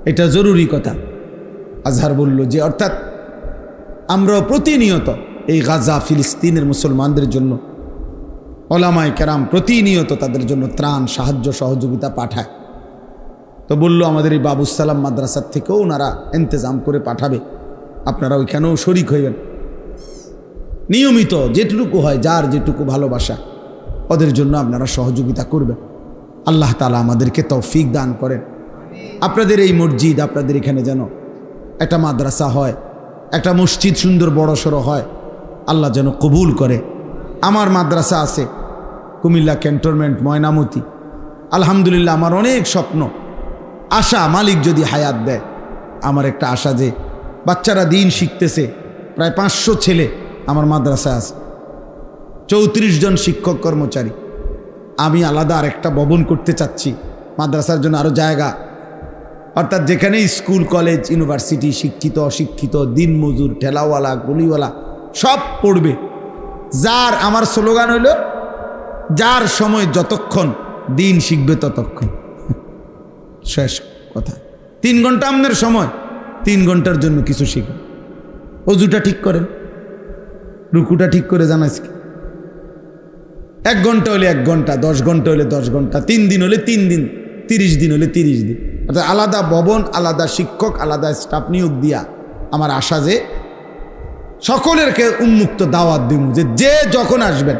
এটা জরুরি কথা আজহার বলল যে, অর্থাৎ আমরা প্রতিনিয়ত এই গাজা ফিলিস্তিনের মুসলমানদের জন্য ওলামায়ে কেরাম প্রতিনিয়ত তাদের জন্য ত্রাণ, সাহায্য, সহযোগিতা পাঠায়। তো বলল আমাদের এই বাবুস সালাম মাদ্রাসার থেকেও ওনারা ইন্তজাম করে পাঠাবে, আপনারা ওইখানেও শরিক হইবেন। নিয়মিত যেটুকু হয়, যার যেটুকু ভালোবাসা, ওদের জন্য আপনারা সহযোগিতা করবেন। আল্লাহ তাআলা আমাদেরকে তৌফিক দান করেন। আপনাদের এই মসজিদ, আপনাদের এখানে যেন একটা মাদ্রাসা হয়, একটা মসজিদ সুন্দর বড় সড়ো হয়, আল্লাহ যেন কবুল করে। আমার মাদ্রাসা আছে কুমিল্লা ক্যান্টনমেন্ট, ময়নামতি। আলহামদুলিল্লাহ, আমার অনেক স্বপ্ন, আশা, মালিক যদি হায়াত দেয়, আমার একটা আশা যে বাচ্চারা দিন শিখতেছে, প্রায় 500 ছেলে আমার মাদ্রাসায় আছে, 34 জন শিক্ষক কর্মচারী। আমি আলাদা আরেকটা ভবন করতে চাচ্ছি মাদ্রাসার জন্য, আরও জায়গা, অর্থাৎ যেখানে স্কুল, কলেজ, ইউনিভার্সিটি, শিক্ষিত, অশিক্ষিত, দিনমজুর, ঠেলাওয়ালা, গলিওয়ালা সব পড়বে। যার, আমার স্লোগান হইল, যার সময় যতক্ষণ দিন শিখবে ততক্ষণ। শেষ কথা। 3 ঘন্টা আপনার সময়, 3 ঘন্টার জন্য কিছু শিখুন। অজুটা ঠিক করেন, রুকুটা ঠিক করে জানাইস কি, 1 ঘন্টা হলে 1 ঘন্টা, 10 ঘন্টা হলে 10 ঘন্টা, 3 দিন হলে 3 দিন, 30 দিন হলে 30 দিন। অর্থাৎ আলাদা ভবন, আলাদা শিক্ষক, আলাদা স্টাফ নিয়োগ দিয়া আমার আশা যে সকলেরকে উন্মুক্ত দাওয়াত দিব, যে যখন আসবেন,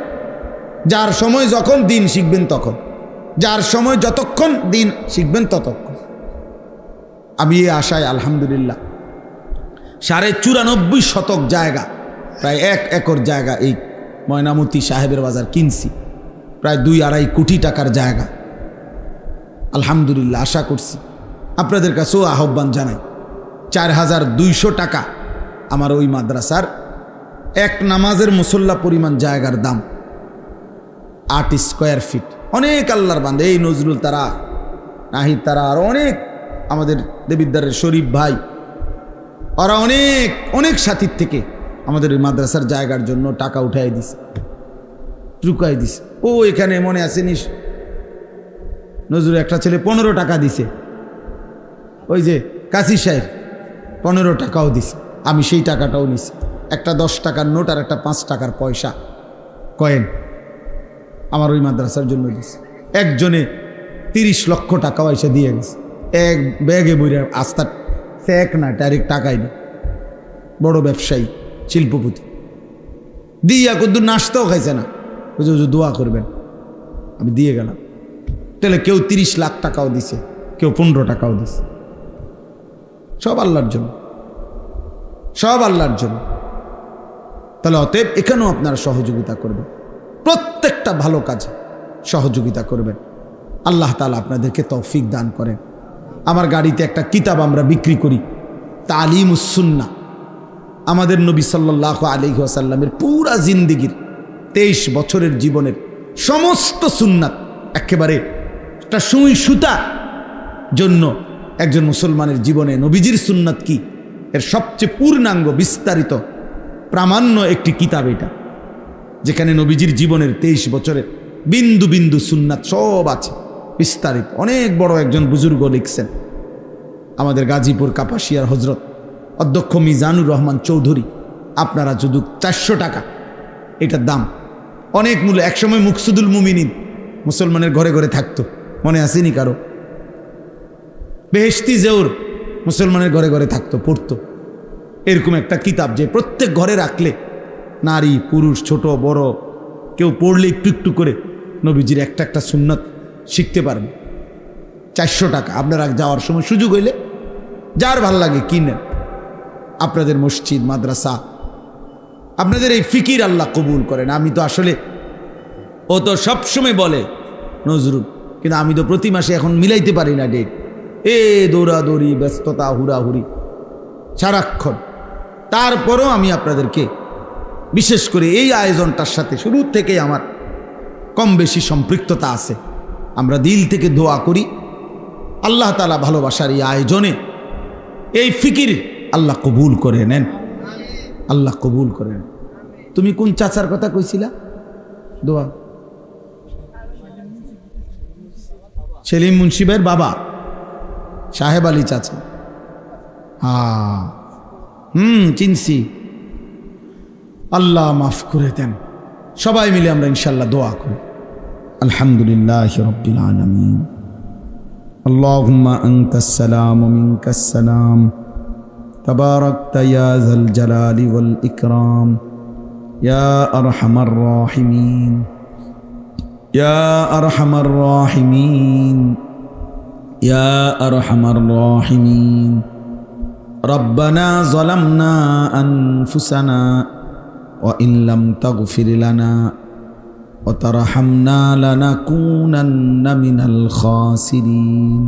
যার সময় যখন দিন শিখবেন তখন, যার সময় যতক্ষণ দিন শিখবেন ততক্ষণ। আমি এই আশায় আলহামদুলিল্লাহ 94.5 শতক জায়গা, প্রায় 1 একর জায়গা এই ময়নামতি সাহেবের বাজার কিনছি, প্রায় 2-2.5 কোটি টাকার জায়গা। আলহামদুলিল্লাহ, আশা করছি আপনাদের কাছেও আহ্বান জানাই, 4200 টাকা আমার ওই মাদ্রাসার এক নামাজের মুসল্লা পরিমাণ জায়গার দাম, 8 স্কোয়ার ফিট। অনেক আল্লাহর বান্দা, এই নজরুল তারা, নাহিদ তারা, আর অনেক আমাদের দেবিদ্দারের শরীফ ভাই, ওরা অনেক অনেক সাথীর থেকে আমাদের ওই মাদ্রাসার জায়গার জন্য টাকা উঠাই দিছে, চুকাই দিছে। ও এখানে মনে আছে নিস, নজরুল একটা ছেলে 15 টাকা দিছে, ওই যে কাশি সাহেব 15 টাকাও দিছে, আমি সেই টাকাটাও নিছি। একটা 10 টাকার নোট আর একটা 5 টাকার পয়সা কয়েন আমার ওই মাদ্রাসার জন্য দিছে। একজনে 30 লক্ষ টাকাও এসে দিয়ে গেছে, এক ব্যাগে বইরে। আস্থা ফেক না, ডাইরেক্ট টাকাই নেই, বড় ব্যবসায়ী, শিল্পপতি। দিয়া কদ্দুর নাস্তাও খাইছে না, বুঝে দোয়া করবেন, আমি দিয়ে গেলাম। তাহলে কেউ 30 লাখ টাকাও দিছে, কেউ 15 টাকাও দিছে। সব আল্লাহর জন্য, সব আল্লাহর জন্য। তাহলে অতএব এখানেও আপনারা সহযোগিতা করবেন, প্রত্যেকটা ভালো কাজে সহযোগিতা করবেন। আল্লাহ তাআলা আপনাদেরকে তৌফিক দান করেন। আমার গাড়িতে একটা কিতাব আমরা বিক্রি করি, তালিমুস সুন্নাহ, আমাদের নবী সাল্লাল্লাহু আলাইহি ওয়াসাল্লামের পুরা জিন্দেগির 23 বছরের জীবনের সমস্ত সুন্নাত, একেবারে একটা সুই সুতা জন্য একজন মুসলমানের জীবনে নবীজির সুন্নাত কি, এর সবচেয়ে পূর্ণাঙ্গ বিস্তারিত প্রামাণ্য একটি কিতাব এটা, যেখানে নবীজির জীবনের 23 বছরের বিন্দু বিন্দু সুন্নাত সব আছে বিস্তারিত। অনেক বড় একজন বুজুর্গ লিখছেন, আমাদের গাজীপুর কাপাসিয়ার হজরত অধ্যক্ষ মিজানুর রহমান চৌধুরী। আপনারা যদি 400 টাকা এটার দাম, অনেক মূল্য। একসময় মুকসুদুল মুমিনিন মুসলমানের ঘরে ঘরে থাকতো, মনে আসেনি কারো? বেহেশতি জেউর মুসলমানের ঘরে ঘরে থাকতো, পড়তো। এরকম একটা কিতাব যে প্রত্যেক ঘরে রাখলে নারী পুরুষ ছোট বড় কেউ পড়লে একটু একটু করে নবীজির একটা একটা সুন্নাত শিখতে পারবে। 400 টাকা। আপনারা যাওয়ার সময় সুযোগ হইলে যার ভাল লাগে কিনেন। আপনাদের মসজিদ মাদ্রাসা, আপনাদের এই ফিকির আল্লাহ কবুল করেন। আমি তো আসলে, ও তো সবসময় বলে নজরুল, কিন্তু আমি তো প্রতি মাসে এখন মিলাইতে পারি না ডেট। দৌড়াদৌড়ি, ব্যস্ততা, হুড়াহুড়ি সারাক্ষণ। তারপরও আমি আপনাদেরকে বিশেষ করে এই আয়োজনটার সাথে শুরু থেকেই আমার কম বেশি সম্পৃক্ততা আছে। আমরা দিল থেকে দোয়া করি আল্লাহ তাআলা ভালোবাসার এই আয়োজনে এই ফিকির আল্লাহ কবুল করে নেন, আল্লাহ কবুল করে নেন। তুমি কোন চাচার কথা কইছিলা? দোয়া সেলিম মুন্সিবের বাবা সাহেব আলী চাচা। হ্যাঁ, চিনছি। আল্লাহ মাফ করে দেন। সবাই মিলে আমরা ইনশাল্লাহ দোয়া করি। আলহামদুলিল্লাহ রাব্বিল আলামিন। আল্লাহুম্মা আনতাস সালাম ওয়া মিনকাস সালাম তাবারাকতা ইয়া যাল জালালি ওয়াল ইকরাম ইয়া আরহামার রাহিমিন ইয়া আরহামার রাহিমিন ইয়া আরহামার রাহিমিন। রব্বানা যালামনা আনফুসানা ওয়া ইন লাম তাগফির লানা ওয়া তারহামনা লানাকুনান্না মিনাল খাসিরিন।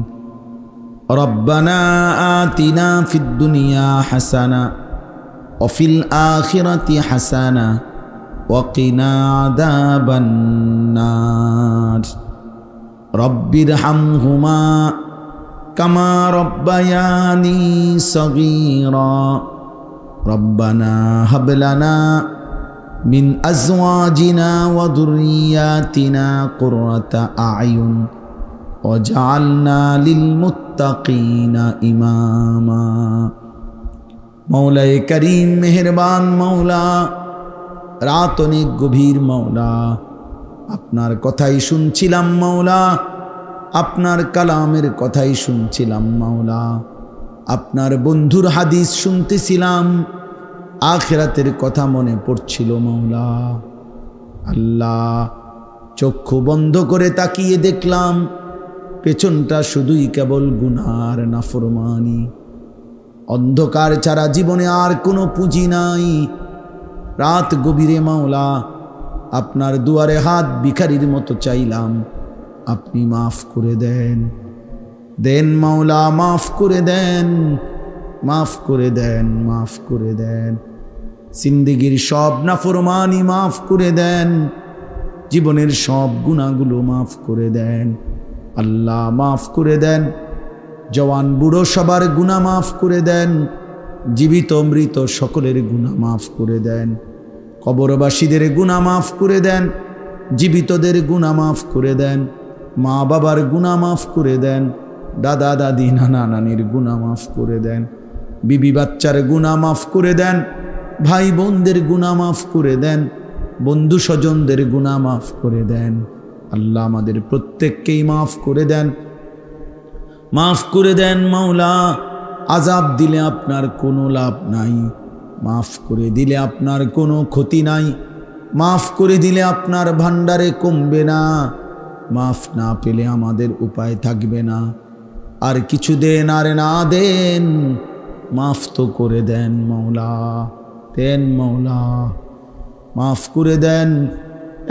রব্বানা আতিনা ফিদ দুনিয়া হাসানা ওয়া ফিল আখিরাতি হাসানা ওয়া কিনা আযাবান নার। রব্বিরহামহুমা কামা রব্বায়ানি সগীরা। রব্বানা হাব লানা মিন আজওয়াজিনা ওয়া যুররিয়াতিনা কুররাতা আ'য়ুন ওয়াজআলনা লিল মুত্তাকিনা ইমামা। মৌলায়ে করিম, মেহেরবান মৌলা, রাত অনেক গভীর মৌলা, আপনার কথাই শুনছিলাম মৌলা, আপনার কালামের কথাই শুনছিলাম মৌলা, আপনার বন্ধুর হাদিস শুনতেছিলাম, আখিরাতের কথা মনে পড়ছিল মৌলা। আল্লাহ, চক্ষু বন্ধ করে তাকিয়ে দেখলাম পেছনটা শুধুই কেবল গুনার নাফরমানি। অন্ধকার ছাড়া জীবনে আর কোনো পুঁজি নাই। রাত গভীরে মাওলা আপনার দুয়ারে হাত ভিখারির মতো চাইলাম, আপনি মাফ করে দেন। দেন মাওলা, মাফ করে দেন, মাফ করে দেন, মাফ করে দেন। জিন্দেগির সব নাফরমানি মাফ করে দেন, জীবনের সব গুনাহগুলো মাফ করে দেন। আল্লাহ মাফ করে দেন। জওয়ান বুড়ো সবার গুনাহ মাফ করে দেন। জীবিত মৃত সকলের গুনাহ মাফ করে দেন। কবরবাসীদের গুনাহ মাফ করে দেন, জীবিতদের গুনাহ মাফ করে দেন। মা বাবার গুনাহ মাফ করে দেন, দাদা দাদি নানা নানির গুনাহ মাফ করে দেন। বিবি বাচ্চার গুনাহ মাফ করে দেন। ভাই বোনদের গুনাহ মাফ করে দেন। বন্ধু স্বজনদের গুনাহ মাফ করে দেন। আল্লাহ আমাদের প্রত্যেককেই মাফ করে দেন, মাফ করে দেন মাওলা। আযাব দিলে আপনার কোনো লাভ নাই, মাফ করে দিলে আপনার কোনো ক্ষতি নাই, মাফ করে দিলে আপনার ভান্ডারে কমবে না, মাফ না পেলে আমাদের উপায় থাকবে না। আর কিছু দেন আর না দেন, মাফ তো করে দেন মাওলা, দেন মাওলা, মাফ করে দেন।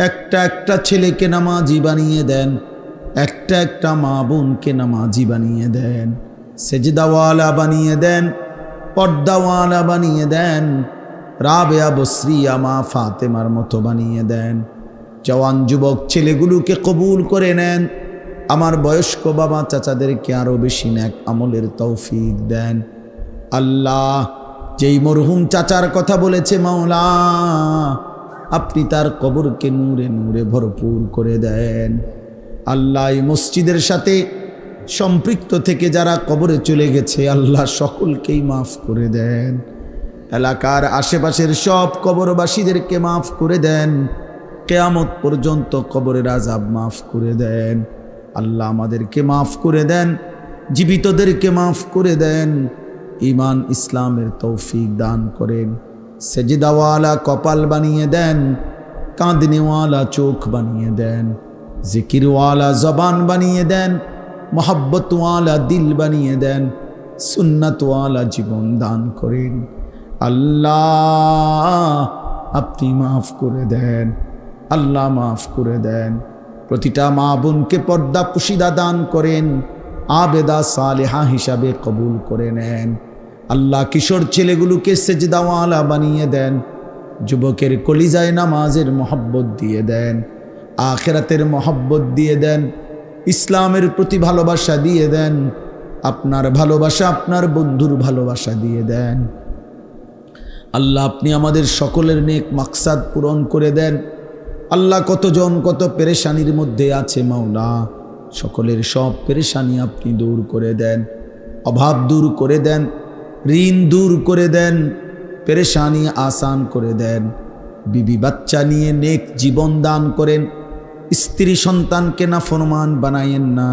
একটা একটা ছেলেকে নামাজি বানিয়ে দেন, একটা একটা মা বোনকে নামাজি বানিয়ে দেন, সেজদাওয়ালা বানিয়ে দেন, পর্দাওয়ালা বানিয়ে দেন, রাবেয়া বসরিয়া মা ফাতেমার মতো বানিয়ে দেন। জওয়ান যুবক ছেলেগুলোকে কবুল করে নেন। আমার বয়স্ক বাবা চাচাদেরকে আরো বেশি নেক আমলের তৌফিক দেন। আল্লাহ, যেই মরহুম চাচার কথা বলেছে মাওলা, আপনি তার কবরকে নূরে নূরে ভরপুর করে দেন। আল্লাহ, এই মসজিদের সাথে সম্পৃক্ত থেকে যারা কবরে চলে গেছে, আল্লাহ সকলকেই মাফ করে দেন। এলাকার আশেপাশের সব কবরবাসীদেরকে মাফ করে দেন। কিয়ামত পর্যন্ত কবরের আযাব মাফ করে দেন। আল্লাহ আমাদেরকে মাফ করে দেন, জীবিতদেরকে মাফ করে দেন। ঈমান ইসলামের তৌফিক দান করেন। সেজদাওয়ালা কপাল বানিয়ে দেন, কাঁদনেওয়ালা চোখ বানিয়ে দেন, জিকিরওয়ালা জবান বানিয়ে দেন, মোহাব্বতওয়ালা দিল বানিয়ে দেন, সুন্নাতওয়ালা জীবন দান করেন। আল্লাহ, আপনি মাফ করে দেন। আল্লাহ মাফ করে দেন। প্রতিটা মা বোনকে পর্দা পুশিদা দান করেন, আবেদা সালেহা হিসাবে কবুল করে নেন। আল্লাহ, কিশোর ছেলেগুলোকে সেজদাওয়ালা বানিয়ে দেন, যুবকের কলিজায় নামাজের মহব্বত দিয়ে দেন, আখিরাতের মহব্বত দিয়ে দেন, ইসলামের প্রতি ভালোবাসা দিয়ে দেন, আপনার ভালোবাসা, আপনার বন্ধুর ভালোবাসা দিয়ে দেন। আল্লাহ আপনি আমাদের সকলের নেক মাকসাদ পূরণ করে দেন। আল্লাহ কতজন কত পেরেশানির মধ্যে আছে মাওলা, সকলের সব পেরেশানি আপনি দূর করে দেন, অভাব দূর করে দেন, ঋণ দূর করে দেন, পেরেশানি আসান করে দেন। বিবি বাচ্চা নিয়ে নেক জীবন দান করেন, স্ত্রী সন্তানকে নাফরমান বানায়েন না,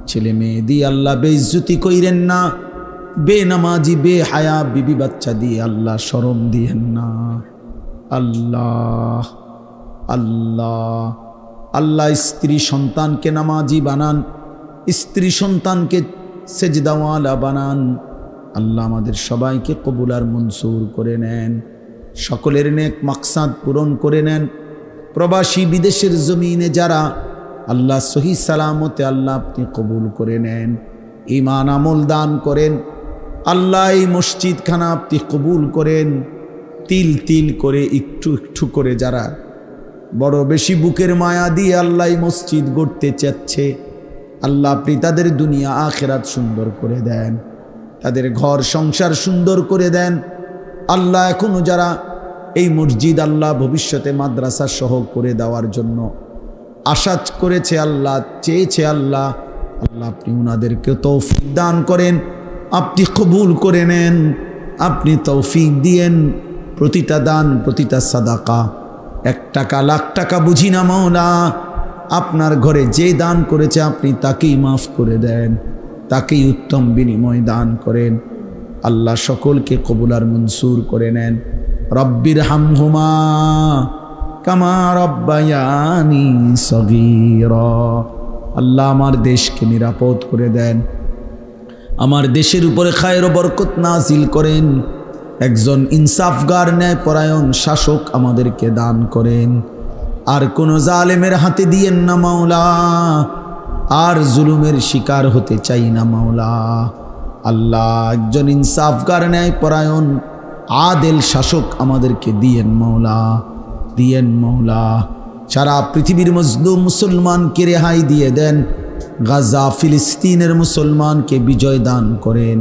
ছেলে মেয়ে দিয়ে আল্লাহ বেইজ্জতি কইরেন না, বেনামাজি বেহায়া বিবি বাচ্চা দিয়ে আল্লাহ শরম দিয়েন না। আল্লাহ আল্লাহ আল্লাহ স্ত্রী সন্তানকে নামাজি বানান, স্ত্রী সন্তানকে সেজদাওয়ালা বানান। আল্লাহ আমাদের সবাইকে কবুল আর মনসুর করে নেন, সকলের নেক মাকসাদ পূরণ করে নেন। প্রবাসী বিদেশের জমিনে যারা আল্লাহ সহি সালামতে আল্লাহ আপনি কবুল করে নেন, ঈমান আমল দান করেন। আল্লাহ এই মসজিদখানা আপনি কবুল করেন। তিল তিল করে একটু একটু করে যারা বড় বেশি বুকের মায়া দিয়ে আল্লাহ এই মসজিদ গড়তে চাচ্ছে, আল্লাহ আপনি তাদের দুনিয়া আখিরাত সুন্দর করে দেন, তাদের ঘর সংসার সুন্দর করে দেন। আল্লাহ এখনো যারা এই মসজিদ আল্লাহ ভবিষ্যতে মাদ্রাসা সহ করে দেওয়ার জন্য আশা করেছে, আল্লাহ চেয়েছে, আল্লাহ আল্লাহ আপনি ওনাদেরকে তৌফিক দান করেন, আপনি কবুল করে নেন, আপনি তৌফিক দিয়েন। প্রতিটা দান, প্রতিটা সাদাকা, 1 টাকা লাখ টাকা বুঝি না মাওলা, আপনার ঘরে যে দান করেছে আপনি তাকেই মাফ করে দেন, তাকেই উত্তম বিনিময় দান করেন। আল্লাহ সকলকে কবুল আর মনসুর করে নেন। রব্বির হামহুমা কামা রব্বায়ানি সগীরা। আল্লাহ আমার দেশকে নিরাপদ করে দেন, আমার দেশের উপরে খায়ের ও বরকত নাজিল করেন। একজন ইনসাফগার ন্যায়পরায়ণ শাসক আমাদেরকে দান করেন, আর কোন জালেমের হাতে দিয়েন না মাওলা, আর জুলুমের শিকার হতে চাই না মাওলা। আল্লাহ একজন ইনসাফগার ন্যায়পরায়ণ আদেল শাসক আমাদেরকে দিয়েন মাওলা, দিয়েন মাওলা। সারা পৃথিবীর মজলুম মুসলমানকে রেহাই দিয়ে দেন, গাজা ফিলিস্তিনের মুসলমানকে বিজয় দান করেন।